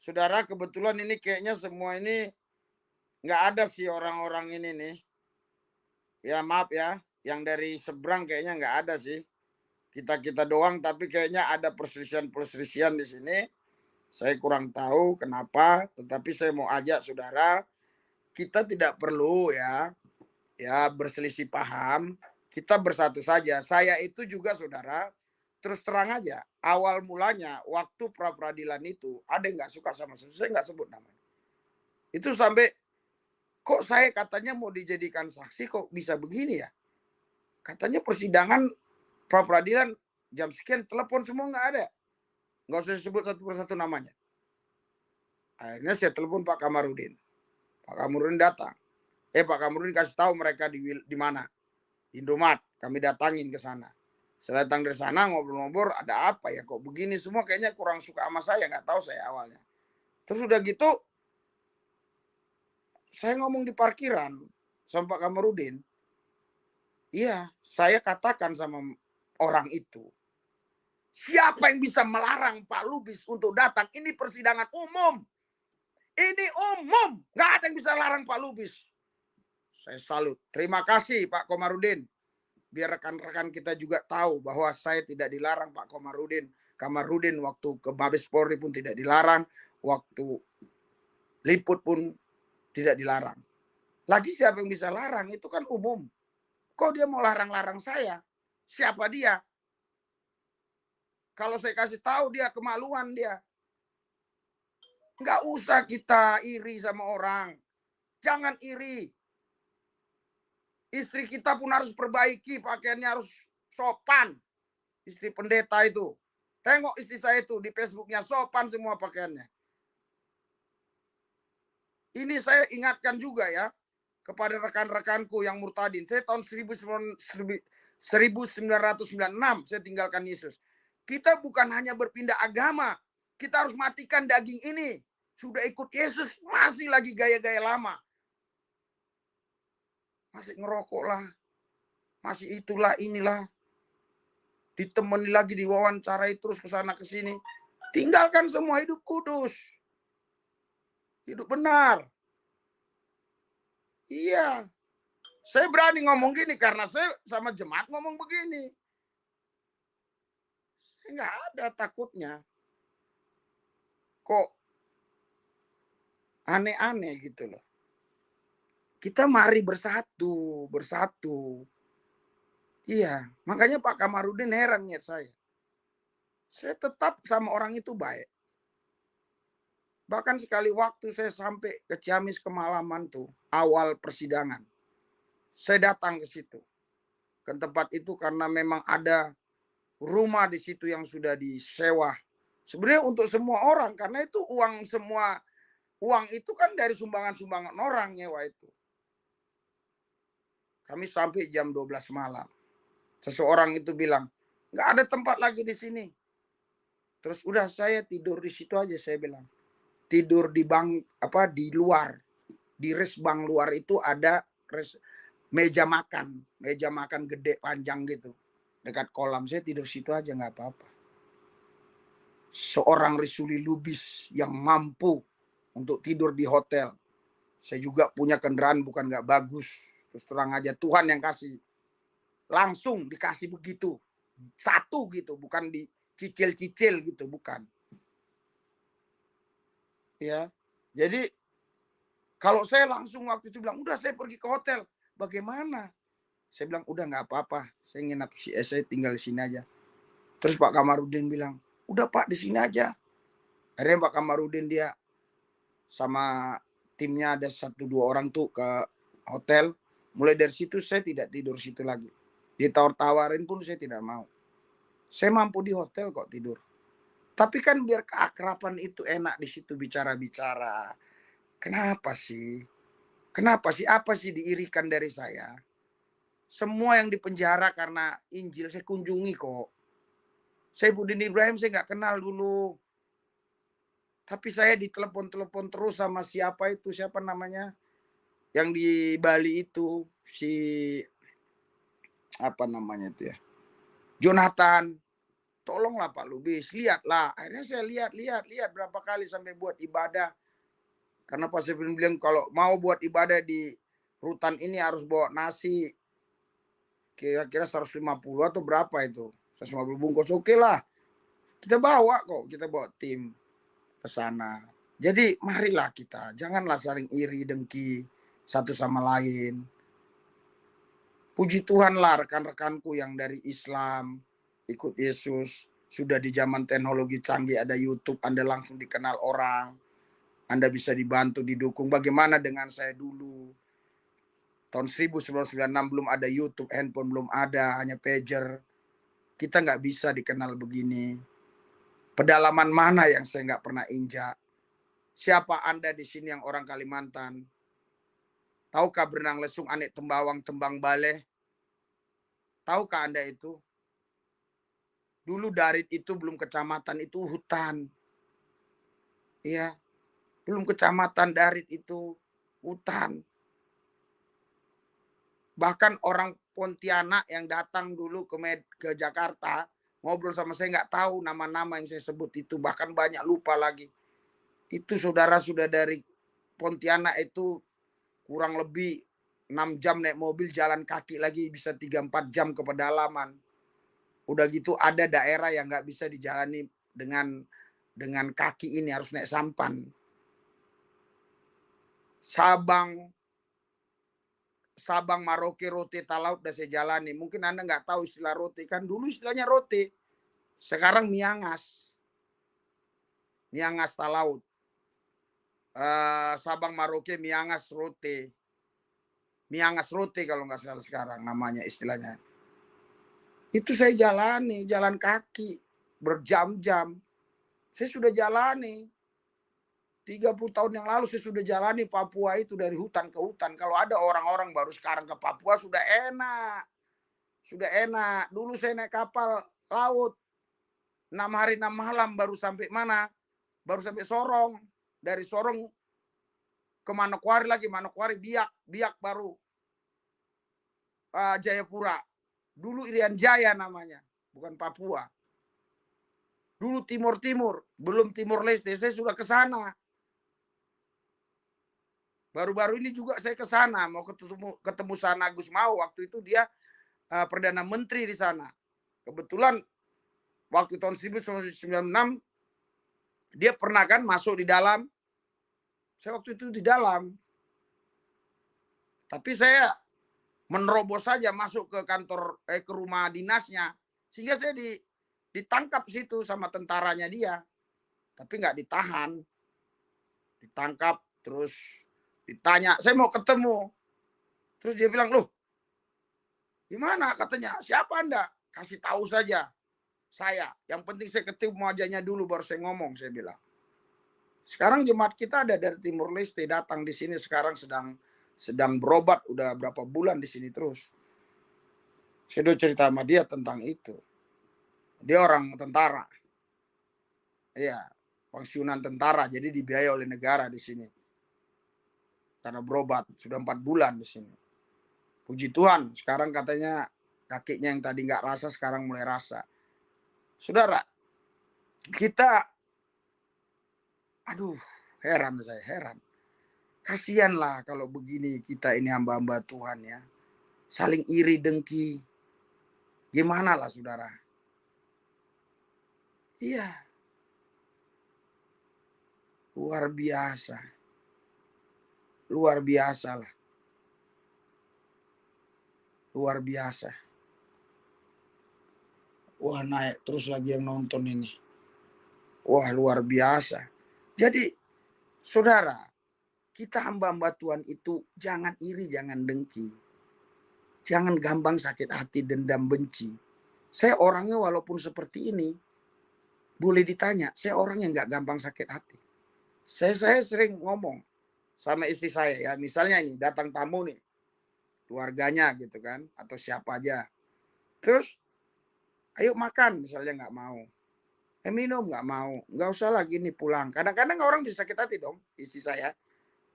Saudara, kebetulan ini kayaknya semua ini nggak ada sih orang-orang ini nih. Ya maaf ya. Yang dari seberang kayaknya nggak ada sih. Kita doang, tapi kayaknya ada perselisihan di sini. Saya kurang tahu kenapa, tetapi saya mau ajak saudara, kita tidak perlu ya berselisih paham, kita bersatu saja. Saya itu juga saudara, terus terang aja, awal mulanya waktu pra peradilan itu ada yang nggak suka sama saya nggak sebut namanya. Itu sampai kok saya katanya mau dijadikan saksi kok bisa begini ya? Katanya persidangan pra peradilan jam sekian, telepon semua nggak ada. Nggak usah disebut satu persatu namanya. Akhirnya saya telepon Pak Kamarudin. Pak Kamarudin datang. Pak Kamarudin kasih tahu mereka di mana. Indomaret. Kami datangin ke sana. Saya datang dari sana ngobrol-ngobrol, ada apa ya kok begini semua kayaknya kurang suka sama saya, nggak tahu saya awalnya. Terus udah gitu saya ngomong di parkiran sama Pak Kamarudin. Iya, saya katakan sama orang itu, siapa yang bisa melarang Pak Lubis untuk datang? Ini persidangan umum. Ini umum. Nggak ada yang bisa larang Pak Lubis. Saya salut. Terima kasih Pak Komarudin. Biar rekan-rekan kita juga tahu bahwa saya tidak dilarang Pak Komarudin. Kamarudin waktu ke Mabes Polri pun tidak dilarang. Waktu liput pun tidak dilarang. Lagi siapa yang bisa larang? Itu kan umum. Kok dia mau larang-larang saya? Siapa dia? Kalau saya kasih tahu dia kemaluan dia. Nggak usah kita iri sama orang. Jangan iri. Istri kita pun harus perbaiki, pakaiannya harus sopan. Istri pendeta itu. Tengok istri saya itu di Facebooknya sopan semua pakaiannya. Ini saya ingatkan juga ya kepada rekan-rekanku yang murtadin. Saya tahun 1996 saya tinggalkan Yesus. Kita bukan hanya berpindah agama. Kita harus matikan daging ini. Sudah ikut Yesus, masih lagi gaya-gaya lama. Masih ngerokok lah. Masih itulah inilah. Ditemani lagi diwawancarai terus ke sana ke sini. Tinggalkan semua, hidup kudus. Hidup benar. Iya. Saya berani ngomong gini karena saya sama jemaat ngomong begini. Saya nggak ada takutnya. Kok aneh-aneh gitu loh. Kita mari bersatu, bersatu. Iya, makanya Pak Kamarudin heran lihat saya. Saya tetap sama orang itu baik. Bahkan sekali waktu saya sampai ke Ciamis kemalaman tuh, awal persidangan. Saya datang ke situ. Ke tempat itu karena memang ada rumah di situ yang sudah disewa. Sebenarnya untuk semua orang, karena itu uang semua, uang itu kan dari sumbangan-sumbangan orang nyewa itu. Kami sampai jam 12 malam. Seseorang itu bilang, nggak ada tempat lagi di sini. Terus udah saya tidur di situ aja, saya bilang. Tidur di di luar. Di resbang luar itu ada meja makan gede panjang gitu. Dekat kolam, saya tidur situ aja nggak apa-apa. Seorang Risuli Lubis yang mampu untuk tidur di hotel. Saya juga punya kendaraan bukan nggak bagus. Terus terang aja Tuhan yang kasih. Langsung dikasih begitu. Satu gitu, bukan dicicil-cicil gitu, bukan. Ya. Jadi kalau saya langsung waktu itu bilang, udah saya pergi ke hotel. Bagaimana? Saya bilang, udah nggak apa-apa. Saya nginap, saya tinggal di sini aja. Terus Pak Kamarudin bilang, "Udah Pak, di sini aja." Akhirnya Pak Kamarudin dia sama timnya ada 1, 2 orang tuh ke hotel. Mulai dari situ saya tidak tidur situ lagi. Ditawar-tawarin pun saya tidak mau. Saya mampu di hotel kok tidur. Tapi kan biar keakraban itu enak di situ bicara-bicara. Kenapa sih? Kenapa sih? Apa sih diirikan dari saya? Semua yang dipenjara karena Injil saya kunjungi kok. Saifuddin Ibrahim saya nggak kenal dulu. Tapi saya ditelepon-telepon terus sama siapa itu, siapa namanya? Yang di Bali itu, si apa namanya itu ya? Jonathan. Tolonglah Pak Lubis, lihatlah. Akhirnya saya lihat berapa kali sampai buat ibadah. Karena Pak Saifuddin bilang kalau mau buat ibadah di rutan ini harus bawa nasi kira-kira 150 atau berapa itu. 150 bungkus. Oke lah. Kita bawa kok, kita bawa tim ke sana. Jadi marilah kita, janganlah saling iri dengki satu sama lain. Puji Tuhanlah rekan-rekanku yang dari Islam ikut Yesus, sudah di zaman teknologi canggih ada YouTube, Anda langsung dikenal orang, Anda bisa dibantu, didukung. Bagaimana dengan saya dulu? Tahun 1996 belum ada YouTube, handphone belum ada, hanya pager. Kita nggak bisa dikenal begini. Pedalaman mana yang saya nggak pernah injak? Siapa Anda di sini yang orang Kalimantan? Tahukah berenang lesung, anek tembawang, tembang baleh? Tahukah Anda itu? Dulu Darit itu belum kecamatan, itu hutan. Iya, belum kecamatan Darit itu hutan. Bahkan orang Pontianak yang datang dulu ke Jakarta, ngobrol sama saya nggak tahu nama-nama yang saya sebut itu. Bahkan banyak lupa lagi. Itu saudara sudah dari Pontianak itu kurang lebih 6 jam naik mobil, jalan kaki lagi bisa 3-4 jam ke pedalaman. Udah gitu ada daerah yang nggak bisa dijalani dengan kaki, ini harus naik sampan. Sabang Maroke Rote Talaut udah saya jalani. Mungkin Anda nggak tahu istilah rote, kan dulu istilahnya rote. Sekarang Miangas. Miangas Talaut. Sabang Maroke Miangas Rote. Miangas Rote kalau nggak salah sekarang namanya istilahnya. Itu saya jalani, jalan kaki berjam-jam. Saya sudah jalani. 30 tahun yang lalu saya sudah jalani Papua itu dari hutan ke hutan. Kalau ada orang-orang baru sekarang ke Papua sudah enak. Sudah enak. Dulu saya naik kapal laut 6 hari 6 malam baru sampai mana? Baru sampai Sorong. Dari Sorong ke Manokwari lagi, Manokwari Biak baru Jayapura. Dulu Irian Jaya namanya, bukan Papua. Dulu Timur, belum Timor Leste, saya sudah ke sana. Baru-baru ini juga saya ke sana, mau ketemu Sana Gus Mau, waktu itu dia Perdana Menteri di sana. Kebetulan waktu tahun 1996 dia pernah kan masuk di dalam. Saya waktu itu di dalam. Tapi saya menerobos saja masuk ke kantor ke rumah dinasnya. Sehingga saya ditangkap situ sama tentaranya dia. Tapi nggak ditahan. Ditangkap terus ditanya, "Saya mau ketemu." Terus dia bilang, "Loh, gimana?" Katanya, "Siapa Anda?" "Kasih tahu saja. Saya. Yang penting saya ketemu wajahnya dulu baru saya ngomong," saya bilang. Sekarang jemaat kita ada dari Timur Leste datang di sini, sekarang sedang berobat, udah berapa bulan di sini terus. Saya udah cerita sama dia tentang itu. Dia orang tentara. Iya, pensiunan tentara, jadi dibiayai oleh negara di sini. Karena berobat sudah 4 bulan di sini. Puji Tuhan, sekarang katanya kakinya yang tadi nggak rasa sekarang mulai rasa. Saudara, kita aduh, heran saya, heran. Kasihanlah kalau begini kita ini hamba-hamba Tuhan ya. Saling iri dengki. Gimana lah saudara? Iya, luar biasa. Luar biasa lah. Luar biasa. Wah, naik terus lagi yang nonton ini. Wah, luar biasa. Jadi, saudara, kita hamba-hamba Tuhan itu jangan iri, jangan dengki. Jangan gampang sakit hati, dendam, benci. Saya orangnya walaupun seperti ini, boleh ditanya, saya orang yang nggak gampang sakit hati. Saya sering ngomong sama istri saya ya, misalnya ini datang tamu nih, keluarganya gitu kan, atau siapa aja. Terus, ayo makan, misalnya nggak mau. Minum nggak mau, nggak usah lagi nih pulang. Kadang-kadang orang bisa sakit hati dong, istri saya.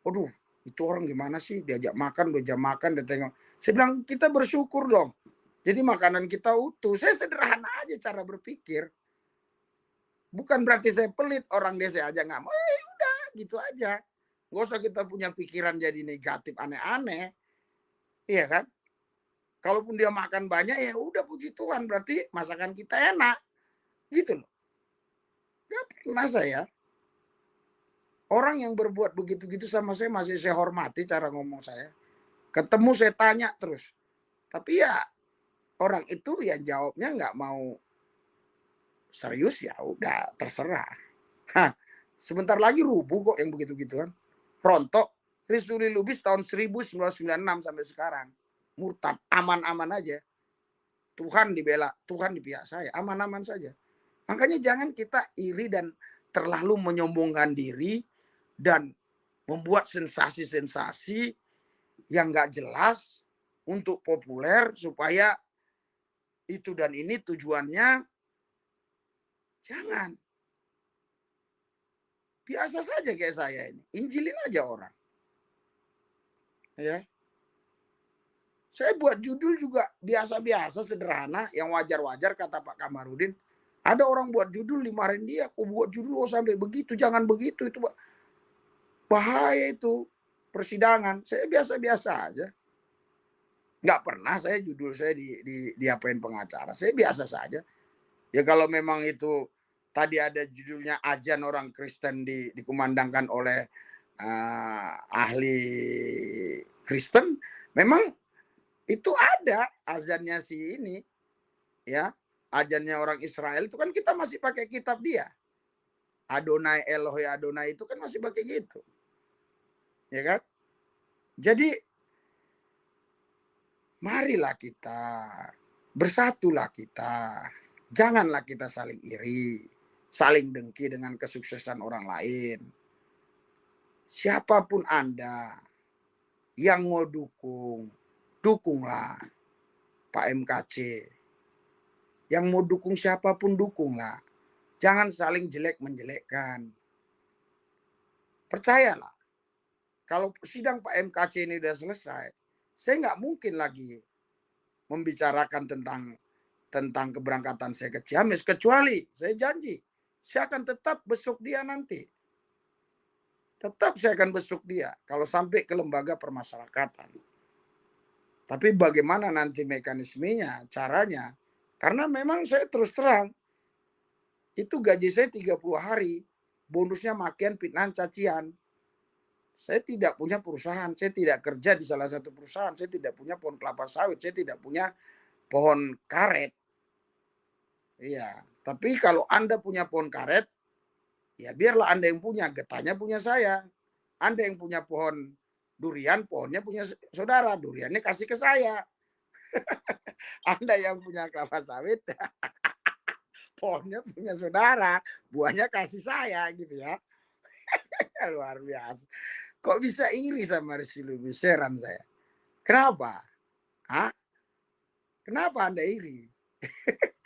Aduh, itu orang gimana sih diajak makan, udah jam makan, dia tengok. Saya bilang, kita bersyukur dong. Jadi makanan kita utuh. Saya sederhana aja cara berpikir. Bukan berarti saya pelit, orang dia saya aja nggak mau. Udah, gitu aja. Nggak usah kita punya pikiran jadi negatif, aneh-aneh. Iya kan? Kalaupun dia makan banyak, ya udah puji Tuhan. Berarti masakan kita enak. Gitu loh. Gak pernah saya. Orang yang berbuat begitu-gitu sama saya masih saya hormati cara ngomong saya. Ketemu saya tanya terus. Tapi ya orang itu ya jawabnya nggak mau serius, ya udah terserah. Hah, sebentar lagi rubuh kok yang begitu-gituan. Rontok. Trisuli Lubis tahun 1996 sampai sekarang. Murtad, aman-aman aja. Tuhan dibela, Tuhan di pihak saya, aman-aman saja. Makanya jangan kita iri dan terlalu menyombongkan diri dan membuat sensasi-sensasi yang nggak jelas untuk populer supaya itu dan ini tujuannya. Jangan. Biasa saja kayak saya ini. Injilin aja orang. Ya. Saya buat judul juga biasa-biasa, sederhana, yang wajar-wajar kata Pak Kamarudin. Ada orang buat judul dimarahin dia, kok buat judul sampai begitu, jangan begitu, itu bahaya itu persidangan. Saya biasa-biasa aja. Nggak pernah saya judul saya diapain pengacara. Saya biasa saja. Ya kalau memang itu tadi ada judulnya ajan orang Kristen dikumandangkan oleh ahli Kristen, memang itu ada azannya si ini, ya, azannya orang Israel itu kan kita masih pakai kitab dia. Adonai Elohe Adonai itu kan masih pakai gitu. Ya kan? Jadi marilah kita, bersatulah kita. Janganlah kita saling iri, saling dengki dengan kesuksesan orang lain. Siapapun Anda yang mau dukung, dukunglah Pak MKC. Yang mau dukung siapapun dukunglah. Jangan saling jelek menjelekkan. Percayalah, kalau sidang Pak MKC ini sudah selesai, saya nggak mungkin lagi membicarakan tentang keberangkatan saya ke Ciamis, kecuali saya janji saya akan tetap besuk dia nanti. Tetap saya akan besuk dia kalau sampai ke lembaga permasyarakatan. Tapi bagaimana nanti mekanismenya, caranya? Karena memang saya terus terang, itu gaji saya 30 hari, bonusnya makian, fitnah, cacian. Saya tidak punya perusahaan, saya tidak kerja di salah satu perusahaan, saya tidak punya pohon kelapa sawit, saya tidak punya pohon karet. Iya, tapi kalau Anda punya pohon karet, ya biarlah Anda yang punya, getahnya punya saya. Anda yang punya pohon durian, pohonnya punya saudara, duriannya kasih ke saya. Anda yang punya kelapa sawit, pohonnya punya saudara, buahnya kasih saya gitu ya. Luar biasa. Kok bisa iri sama Resilubi? Heran saya. Kenapa? Hah? Kenapa Anda iri?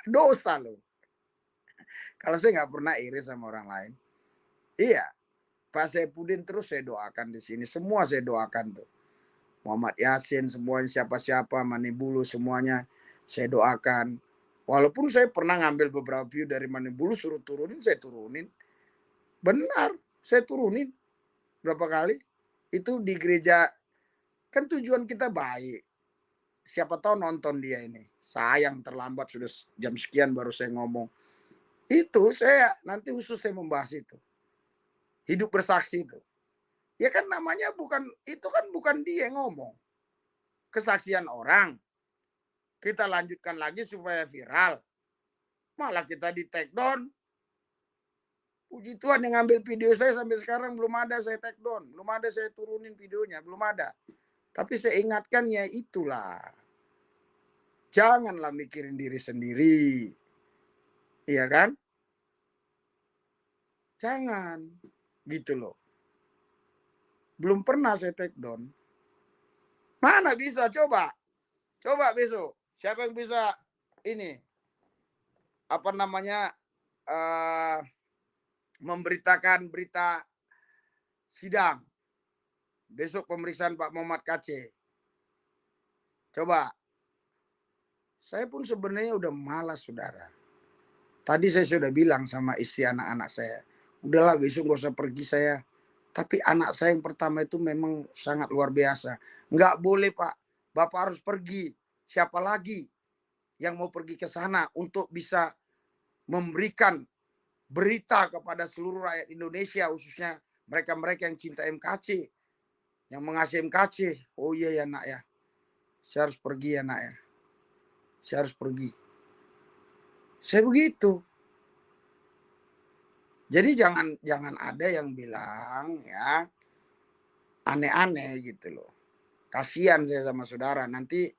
Dosa loh. Kalau saya nggak pernah iri sama orang lain. Iya, Pak Saipudin terus saya doakan di sini. Semua saya doakan tuh. Muhammad Yasin, semuanya siapa-siapa, Manibulu semuanya saya doakan. Walaupun saya pernah ngambil beberapa view dari Manibulu, suruh turunin, saya turunin. Benar, saya turunin. Berapa kali? Itu di gereja, kan tujuan kita baik. Siapa tahu nonton dia ini. Sayang terlambat sudah jam sekian baru saya ngomong. Itu saya nanti khusus saya membahas itu. Hidup bersaksi itu. Ya kan namanya bukan, itu kan bukan dia yang ngomong. Kesaksian orang. Kita lanjutkan lagi supaya viral. Malah kita di take down. Puji Tuhan yang ngambil video saya sampai sekarang belum ada saya take down. Belum ada saya turunin videonya. Belum ada. Tapi saya ingatkan ya itulah. Janganlah mikirin diri sendiri. Iya kan? Jangan. Gitu loh. Belum pernah saya take down. Mana bisa coba? Coba besok. Siapa yang bisa ini? Apa namanya? Memberitakan berita sidang. Besok pemeriksaan Pak Muhammad KC. Coba. Saya pun sebenarnya udah malas, saudara. Tadi saya sudah bilang sama istri anak-anak saya. Udahlah besok gak usah pergi saya. Tapi anak saya yang pertama itu memang sangat luar biasa. Nggak boleh Pak. Bapak harus pergi. Siapa lagi yang mau pergi ke sana untuk bisa memberikan berita kepada seluruh rakyat Indonesia. Khususnya mereka-mereka yang cinta MKC. Yang mengasihi MKC. Oh iya ya nak ya. Saya harus pergi ya nak ya. Saya harus pergi. Saya begitu. Jadi jangan ada yang bilang ya aneh-aneh gitu loh. Kasihan saya sama saudara. Nanti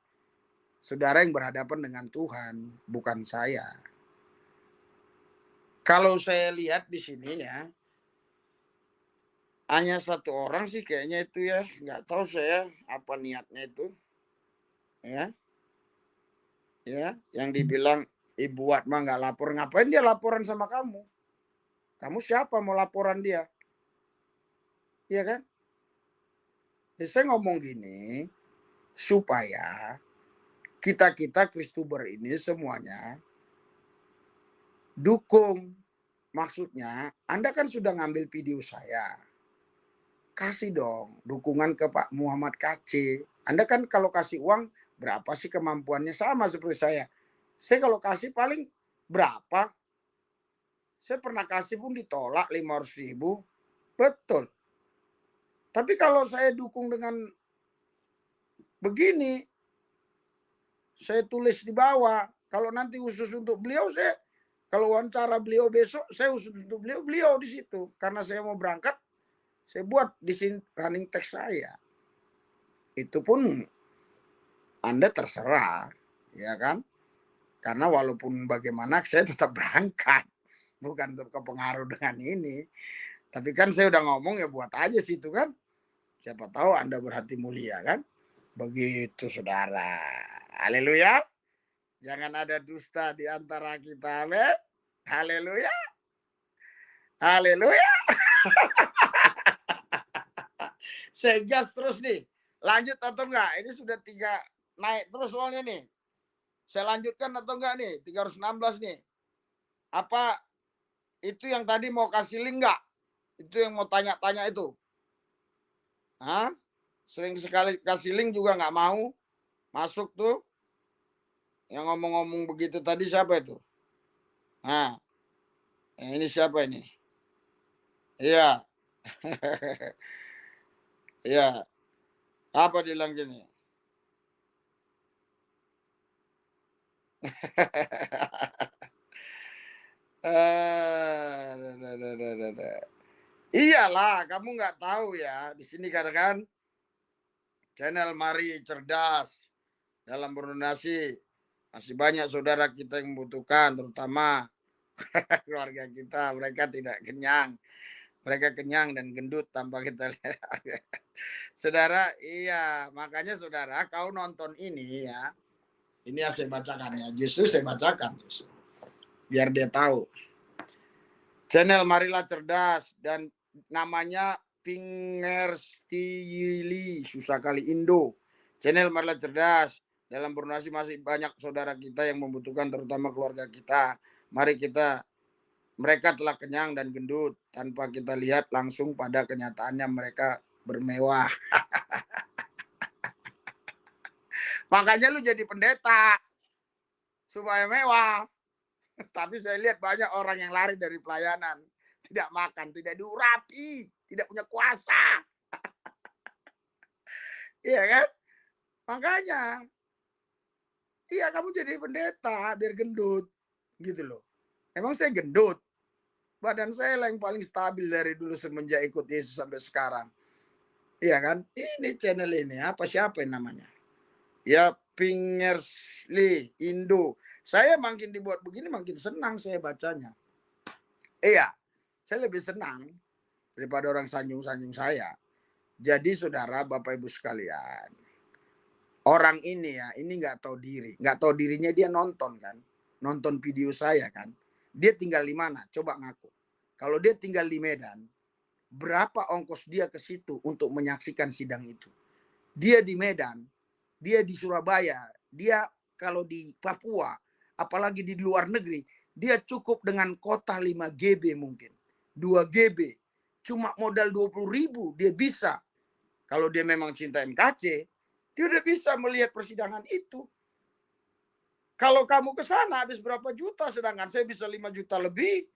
saudara yang berhadapan dengan Tuhan, bukan saya. Kalau saya lihat di sini ya, hanya satu orang sih kayaknya itu ya, nggak tahu saya apa niatnya itu, ya, yang dibilang Ibu Watma nggak lapor, ngapain dia laporan sama kamu? Kamu siapa mau laporan dia? Iya kan? Jadi saya ngomong gini, supaya kita Kristuber ini semuanya dukung. Maksudnya, Anda kan sudah ngambil video saya. Kasih dong dukungan ke Pak Muhammad KC. Anda kan kalau kasih uang, berapa sih kemampuannya? Sama seperti saya. Saya kalau kasih paling berapa? Saya pernah kasih pun ditolak 500.000. Betul. Tapi kalau saya dukung dengan begini, saya tulis di bawah. Kalau nanti khusus untuk beliau, saya kalau wawancara beliau besok, saya khusus untuk beliau di situ. Karena saya mau berangkat, saya buat di sini running text saya. Itu pun Anda terserah, ya kan? Karena walaupun bagaimana saya tetap berangkat. Bukan untuk kepengaruh dengan ini. Tapi kan saya udah ngomong ya buat aja situ kan. Siapa tahu Anda berhati mulia kan. Begitu saudara. Haleluya. Jangan ada dusta di antara kita. Amin. Haleluya. Haleluya. Saya gas terus nih. Lanjut atau enggak? Ini sudah 3 naik terus soalnya nih. Saya lanjutkan atau enggak nih? 316 nih. Apa itu yang tadi mau kasih link enggak? Itu yang mau tanya-tanya itu. Hah? Sering sekali kasih link juga nggak mau. Masuk tuh. Yang ngomong-ngomong begitu tadi siapa itu? Nah, ini siapa ini? Iya. Iya. Apa dia bilang gini? Iyalah, kamu nggak tahu ya. Di sini katakan channel Mari Cerdas dalam berdonasi. Masih banyak saudara kita yang membutuhkan, terutama keluarga kita. Mereka tidak kenyang. Mereka kenyang dan gendut tanpa kita lihat. Saudara, iya. Makanya saudara, kau nonton ini ya. Ini yang saya bacakan ya. Justru saya bacakan. Justru. Biar dia tahu. Channel Marilah Cerdas. Dan namanya Pingerstili. Susah kali Indo. Channel Marilah Cerdas. Dalam berdonasi masih banyak saudara kita yang membutuhkan. Terutama keluarga kita. Mari kita. Mereka telah kenyang dan gendut. Tanpa kita lihat langsung pada kenyataannya mereka bermewah. Makanya lu jadi pendeta supaya mewah. Tapi saya lihat banyak orang yang lari dari pelayanan, tidak makan, tidak diurapi, tidak punya kuasa. Iya kan? Makanya, iya kamu jadi pendeta biar gendut, gitu loh. Emang saya gendut? Badan saya lah yang paling stabil dari dulu semenjak ikut Yesus sampai sekarang. Iya kan? Ini channel ini apa siapa yang namanya? Ya Pingersly Indo. Saya makin dibuat begini makin senang saya bacanya. Iya, saya lebih senang daripada orang sanjung-sanjung saya. Jadi saudara, Bapak Ibu sekalian, orang ini ya, ini nggak tahu diri. Nggak tahu dirinya dia nonton kan. Nonton video saya kan. Dia tinggal di mana? Coba ngaku. Kalau dia tinggal di Medan, berapa ongkos dia ke situ untuk menyaksikan sidang itu? Dia di Medan, dia di Surabaya, dia kalau di Papua, apalagi di luar negeri, dia cukup dengan kota 5 GB mungkin. 2 GB. Cuma modal 20.000 dia bisa. Kalau dia memang cinta MKC, dia udah bisa melihat persidangan itu. Kalau kamu ke sana habis berapa juta, sedangkan saya bisa 5 juta lebih.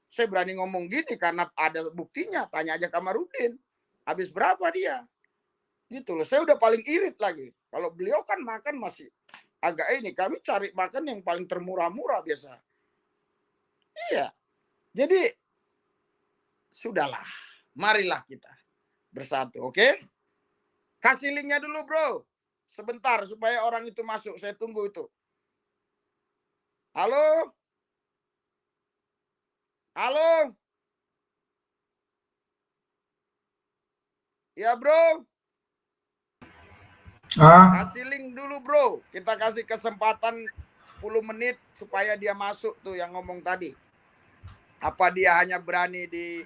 Saya berani ngomong gini karena ada buktinya. Tanya aja Kamarudin. Habis berapa dia? Gitu loh. Saya udah paling irit lagi. Kalau beliau kan makan masih agak ini. Kami cari makan yang paling termurah-murah biasa. Iya. Jadi sudahlah. Marilah kita bersatu. Oke? Kasih linknya dulu bro. Sebentar supaya orang itu masuk. Saya tunggu itu. Halo? Halo? Ya bro? Kasih link dulu bro. Kita kasih kesempatan 10 menit supaya dia masuk tuh yang ngomong tadi. Apa dia hanya berani di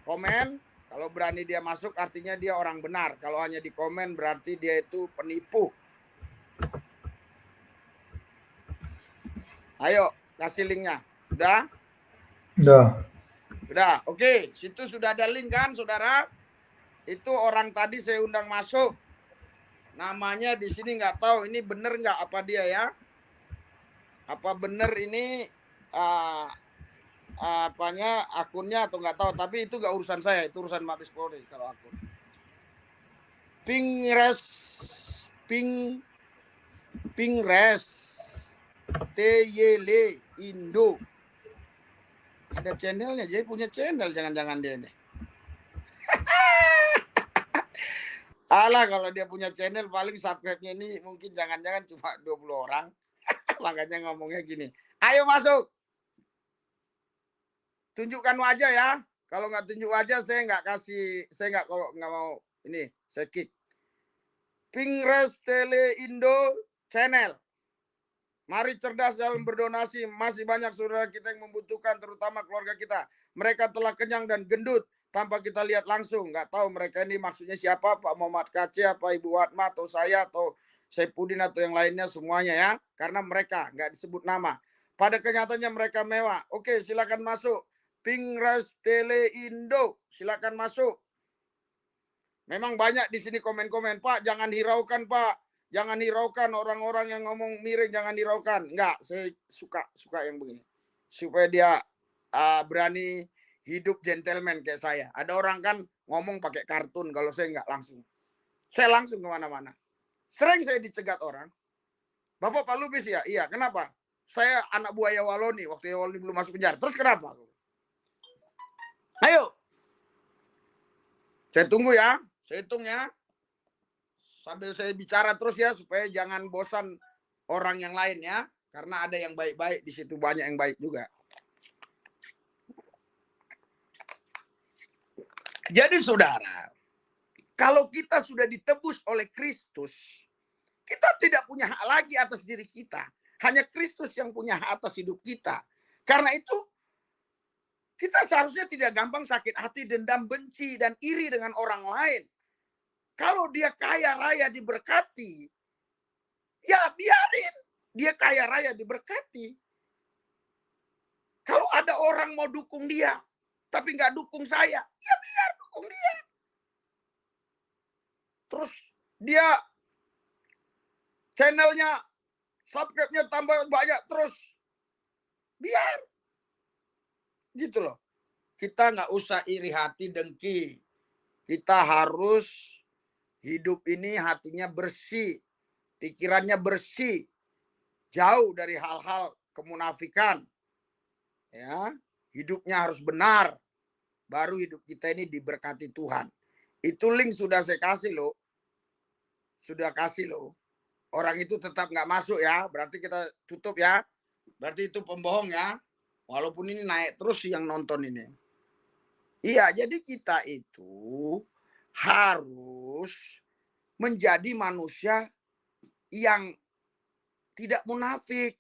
komen? Kalau berani dia masuk artinya dia orang benar. Kalau hanya di komen berarti dia itu penipu. Ayo kasih linknya. Sudah? Sudah. Oke. Situ sudah ada link kan saudara? Itu orang tadi saya undang masuk. Namanya di sini nggak tahu ini bener nggak apa dia ya? Apa bener ini apanya akunnya atau nggak tahu, tapi itu nggak urusan saya, itu urusan Mabes Polri kalau akun. Pingres TYL Indo. Ada channelnya, jadi punya channel jangan-jangan dia nih. Alah kalau dia punya channel paling subscribe-nya ini mungkin jangan-jangan cuma 20 orang. Makanya ngomongnya gini. Ayo masuk. Tunjukkan wajah ya. Kalau nggak tunjuk wajah saya nggak kasih, saya nggak mau ini, saya kick. Pingres Tele Indo channel. Mari cerdas dalam berdonasi. Masih banyak saudara kita yang membutuhkan, terutama keluarga kita. Mereka telah kenyang dan gendut tanpa kita lihat langsung. Nggak tahu mereka ini maksudnya siapa, Pak Muhammad Kace, apa Ibu Watma, atau saya, atau Saipudin, atau yang lainnya semuanya ya. Karena mereka nggak disebut nama. Pada kenyataannya mereka mewah. Oke, silakan masuk. Pingres Tele Indo, silakan masuk. Memang banyak di sini komen-komen, Pak, jangan hiraukan, Pak. Jangan hiraukan orang-orang yang ngomong miring, jangan hiraukan. Enggak, saya suka yang begini. Supaya dia berani hidup gentleman kayak saya. Ada orang kan ngomong pakai kartun, kalau saya enggak langsung. Saya langsung kemana-mana. Sering saya dicegat orang. Bapak Pak Lubis ya? Iya, kenapa? Saya anak buaya Waloni, waktu Waloni belum masuk penjara. Terus kenapa? Ayo. Saya tunggu ya. Saya hitung ya. Sambil saya bicara terus ya, supaya jangan bosan orang yang lain ya. Karena ada yang baik-baik di situ, banyak yang baik juga. Jadi saudara, kalau kita sudah ditebus oleh Kristus, kita tidak punya hak lagi atas diri kita. Hanya Kristus yang punya hak atas hidup kita. Karena itu, kita seharusnya tidak gampang sakit hati, dendam, benci, dan iri dengan orang lain. Kalau dia kaya raya diberkati, ya biarin. Dia kaya raya diberkati. Kalau ada orang mau dukung dia, tapi nggak dukung saya, ya biar dukung dia. Terus dia channelnya, subscribe-nya tambah banyak terus. Biar. Gitu loh. Kita nggak usah iri hati, dengki. Kita harus hidup ini hatinya bersih. Pikirannya bersih. Jauh dari hal-hal kemunafikan. Ya, hidupnya harus benar. Baru hidup kita ini diberkati Tuhan. Itu link sudah saya kasih loh. Sudah kasih loh. Orang itu tetap nggak masuk ya. Berarti kita tutup ya. Berarti itu pembohong ya. Walaupun ini naik terus yang nonton ini. Iya, jadi kita itu harus menjadi manusia yang tidak munafik.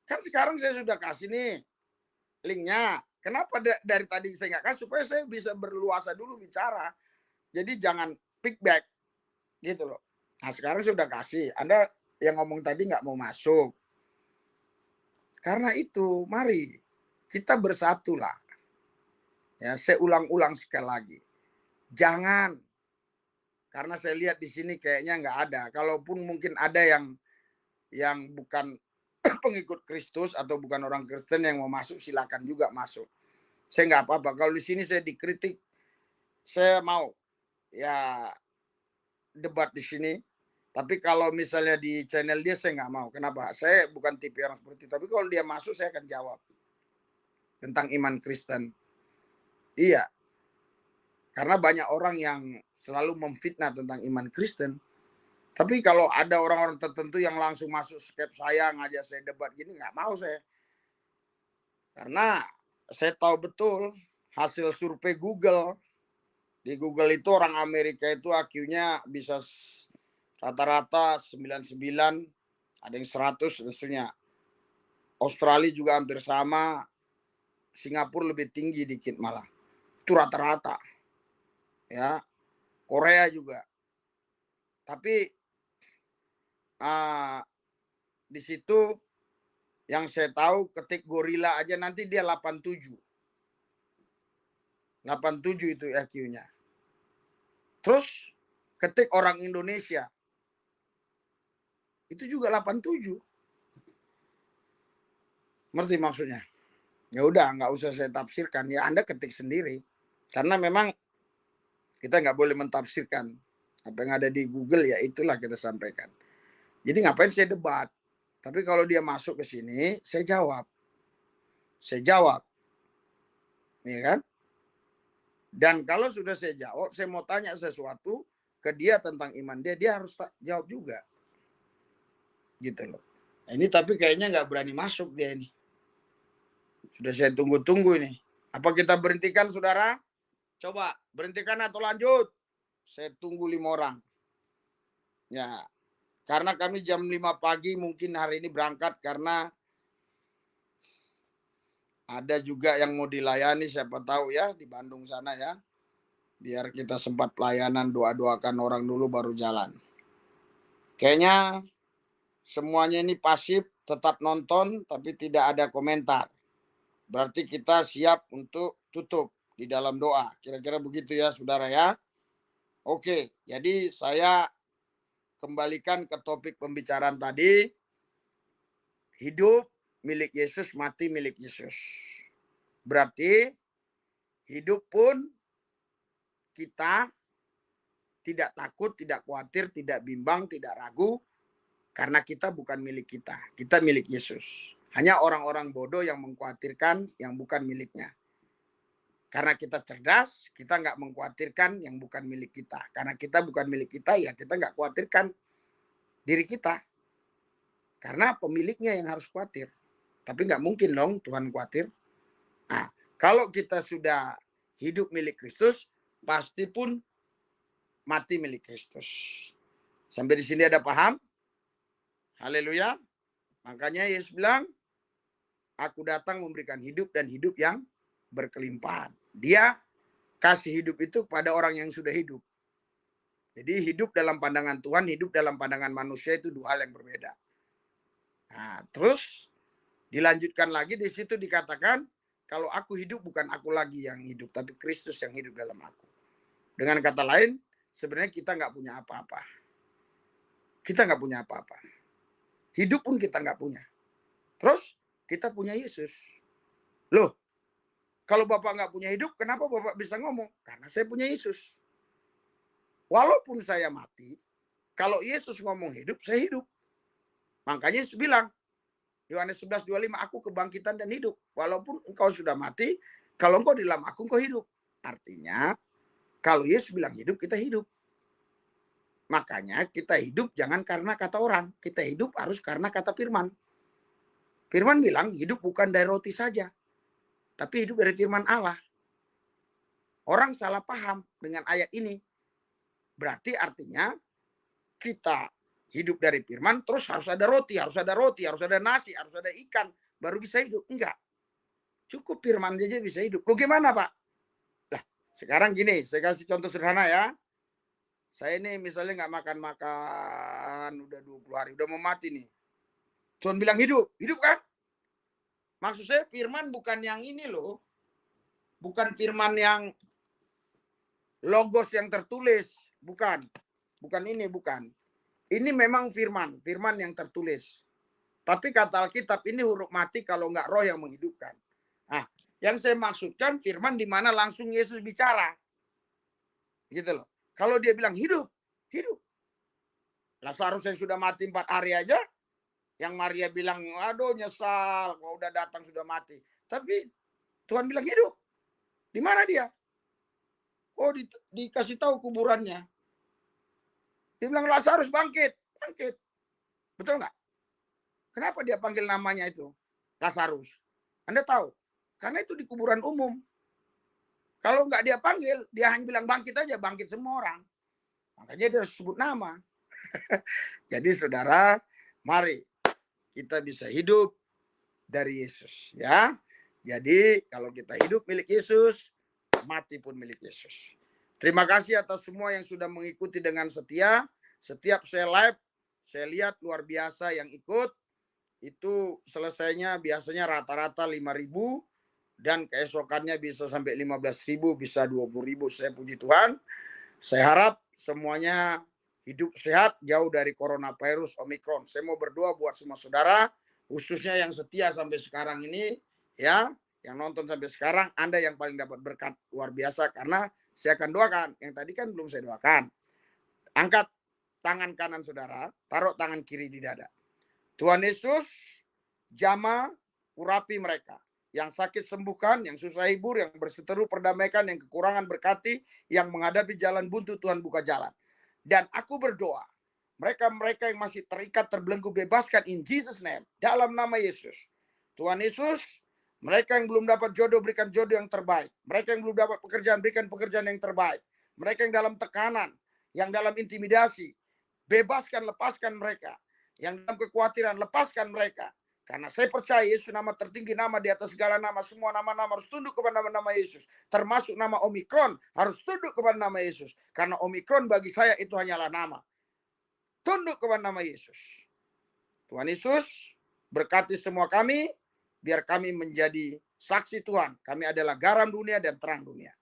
Kan sekarang saya sudah kasih nih linknya. Kenapa dari tadi saya nggak kasih? Supaya saya bisa berluasa dulu bicara. Jadi jangan pick back gitu loh. Nah sekarang saya sudah kasih. Anda yang ngomong tadi nggak mau masuk. Karena itu mari kita bersatulah. Ya, saya ulang-ulang sekali lagi. Jangan, karena saya lihat di sini kayaknya nggak ada. Kalaupun mungkin ada yang bukan pengikut Kristus atau bukan orang Kristen yang mau masuk, silakan juga masuk. Saya nggak apa-apa. Kalau di sini saya dikritik, saya mau ya debat di sini. Tapi kalau misalnya di channel dia saya nggak mau. Kenapa? Saya bukan tipe orang seperti itu. Tapi kalau dia masuk saya akan jawab tentang iman Kristen. Iya, karena banyak orang yang selalu memfitnah tentang iman Kristen. Tapi kalau ada orang-orang tertentu yang langsung masuk skep saya, ngajak saya debat gini, nggak mau saya. Karena saya tahu betul hasil survei Google. Di Google itu orang Amerika itu IQ-nya bisa rata-rata 99, ada yang 100 maksudnya. Australia juga hampir sama, Singapura lebih tinggi dikit malah. Itu rata-rata. Ya, Korea juga. Tapi di situ yang saya tahu ketik gorila aja nanti dia 87. 87 itu IQ-nya. Terus ketik orang Indonesia itu juga 87. Ngerti maksudnya? Ya udah, nggak usah saya tafsirkan. Ya Anda ketik sendiri. Karena memang kita nggak boleh mentafsirkan apa yang ada di Google, ya itulah kita sampaikan. Jadi ngapain saya debat? Tapi kalau dia masuk ke sini, saya jawab. Saya jawab. Ya kan? Dan kalau sudah saya jawab, saya mau tanya sesuatu ke dia tentang iman dia, dia harus jawab juga. Gitu loh. Nah, ini tapi kayaknya nggak berani masuk dia ini. Sudah saya tunggu-tunggu ini. Apa kita berhentikan, saudara? Coba berhentikan atau lanjut? Saya tunggu 5 orang. Ya, karena kami jam 5 pagi mungkin hari ini berangkat karena ada juga yang mau dilayani, siapa tahu ya di Bandung sana ya. Biar kita sempat pelayanan, doa-doakan orang dulu baru jalan. Kayaknya semuanya ini pasif, tetap nonton tapi tidak ada komentar. Berarti kita siap untuk tutup di dalam doa. Kira-kira begitu ya saudara ya. Oke, jadi saya kembalikan ke topik pembicaraan tadi. Hidup milik Yesus, mati milik Yesus. Berarti hidup pun kita tidak takut, tidak khawatir, tidak bimbang, tidak ragu. Karena kita bukan milik kita. Kita milik Yesus. Hanya orang-orang bodoh yang mengkhawatirkan yang bukan miliknya. Karena kita cerdas, kita nggak mengkhawatirkan yang bukan milik kita. Karena kita bukan milik kita, ya kita nggak khawatirkan diri kita. Karena pemiliknya yang harus khawatir. Tapi nggak mungkin dong Tuhan khawatir. Nah, kalau kita sudah hidup milik Kristus, pasti pun mati milik Kristus. Sampai di sini ada paham? Haleluya. Makanya Yesus bilang, aku datang memberikan hidup dan hidup yang berkelimpahan. Dia kasih hidup itu pada orang yang sudah hidup. Jadi hidup dalam pandangan Tuhan, hidup dalam pandangan manusia itu dua hal yang berbeda. Nah, terus dilanjutkan lagi di situ dikatakan, kalau aku hidup bukan aku lagi yang hidup, tapi Kristus yang hidup dalam aku. Dengan kata lain, sebenarnya kita nggak punya apa-apa. Kita nggak punya apa-apa. Hidup pun kita nggak punya. Terus kita punya Yesus. Loh, kalau Bapak nggak punya hidup, kenapa Bapak bisa ngomong? Karena saya punya Yesus. Walaupun saya mati, kalau Yesus ngomong hidup, saya hidup. Makanya Yesus bilang, Yohanes 11:25, aku kebangkitan dan hidup. Walaupun engkau sudah mati, kalau engkau di dalam aku, engkau hidup. Artinya, kalau Yesus bilang hidup, kita hidup. Makanya kita hidup jangan karena kata orang. Kita hidup harus karena kata firman. Firman bilang hidup bukan dari roti saja, tapi hidup dari firman Allah. Orang salah paham dengan ayat ini. Berarti artinya kita hidup dari firman, terus harus ada roti, harus ada nasi, harus ada ikan, baru bisa hidup. Enggak. Cukup firman saja bisa hidup. Loh gimana Pak? Lah, sekarang gini, saya kasih contoh sederhana ya. Saya ini misalnya nggak makan-makan, udah 20 hari, udah mau mati nih. Tuhan bilang hidup, hidup kan? Maksud saya firman bukan yang ini loh. Bukan firman yang logos yang tertulis. Bukan. Bukan ini, bukan. Ini memang firman, firman yang tertulis. Tapi kata Alkitab ini huruf mati kalau nggak roh yang menghidupkan. Nah, yang saya maksudkan firman di mana langsung Yesus bicara. Gitu loh. Kalau dia bilang hidup, hidup. Lazarus yang sudah mati 4 hari aja, yang Maria bilang, aduh nyesal, kalau udah datang sudah mati. Tapi Tuhan bilang hidup. Di mana dia? Oh, dikasih tahu kuburannya. Dia bilang Lazarus bangkit, bangkit. Betul nggak? Kenapa dia panggil namanya itu Lazarus? Anda tahu? Karena itu di kuburan umum. Kalau nggak dia panggil, dia hanya bilang bangkit aja, bangkit semua orang. Makanya dia harus sebut nama. Jadi saudara, mari kita bisa hidup dari Yesus, ya. Jadi kalau kita hidup milik Yesus, mati pun milik Yesus. Terima kasih atas semua yang sudah mengikuti dengan setia. Setiap saya live, saya lihat luar biasa yang ikut. Itu selesainya biasanya rata-rata 5.000 dan keesokannya bisa sampai 15.000, bisa 20.000. Saya puji Tuhan. Saya harap semuanya hidup sehat, jauh dari coronavirus Omikron. Saya mau berdoa buat semua saudara, khususnya yang setia sampai sekarang ini, ya, yang nonton sampai sekarang, Anda yang paling dapat berkat luar biasa, karena saya akan doakan. Yang tadi kan belum saya doakan. Angkat tangan kanan saudara, taruh tangan kiri di dada. Tuhan Yesus, jamah, urapi mereka. Yang sakit sembuhkan, yang susah hibur, yang berseteru perdamaikan, yang kekurangan berkati, yang menghadapi jalan buntu Tuhan buka jalan. Dan aku berdoa, mereka-mereka yang masih terikat, terbelenggu, bebaskan in Jesus name, dalam nama Yesus. Tuhan Yesus, mereka yang belum dapat jodoh, berikan jodoh yang terbaik. Mereka yang belum dapat pekerjaan, berikan pekerjaan yang terbaik. Mereka yang dalam tekanan, yang dalam intimidasi, bebaskan, lepaskan mereka. Yang dalam kekhawatiran, lepaskan mereka. Karena saya percaya Yesus nama tertinggi, nama di atas segala nama. Semua nama-nama harus tunduk kepada nama-nama Yesus. Termasuk nama Omikron harus tunduk kepada nama Yesus. Karena Omikron bagi saya itu hanyalah nama. Tunduk kepada nama Yesus. Tuhan Yesus berkati semua kami. Biar kami menjadi saksi Tuhan. Kami adalah garam dunia dan terang dunia.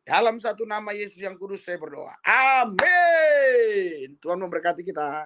Dalam satu nama Yesus yang kudus saya berdoa. Amin. Tuhan memberkati kita.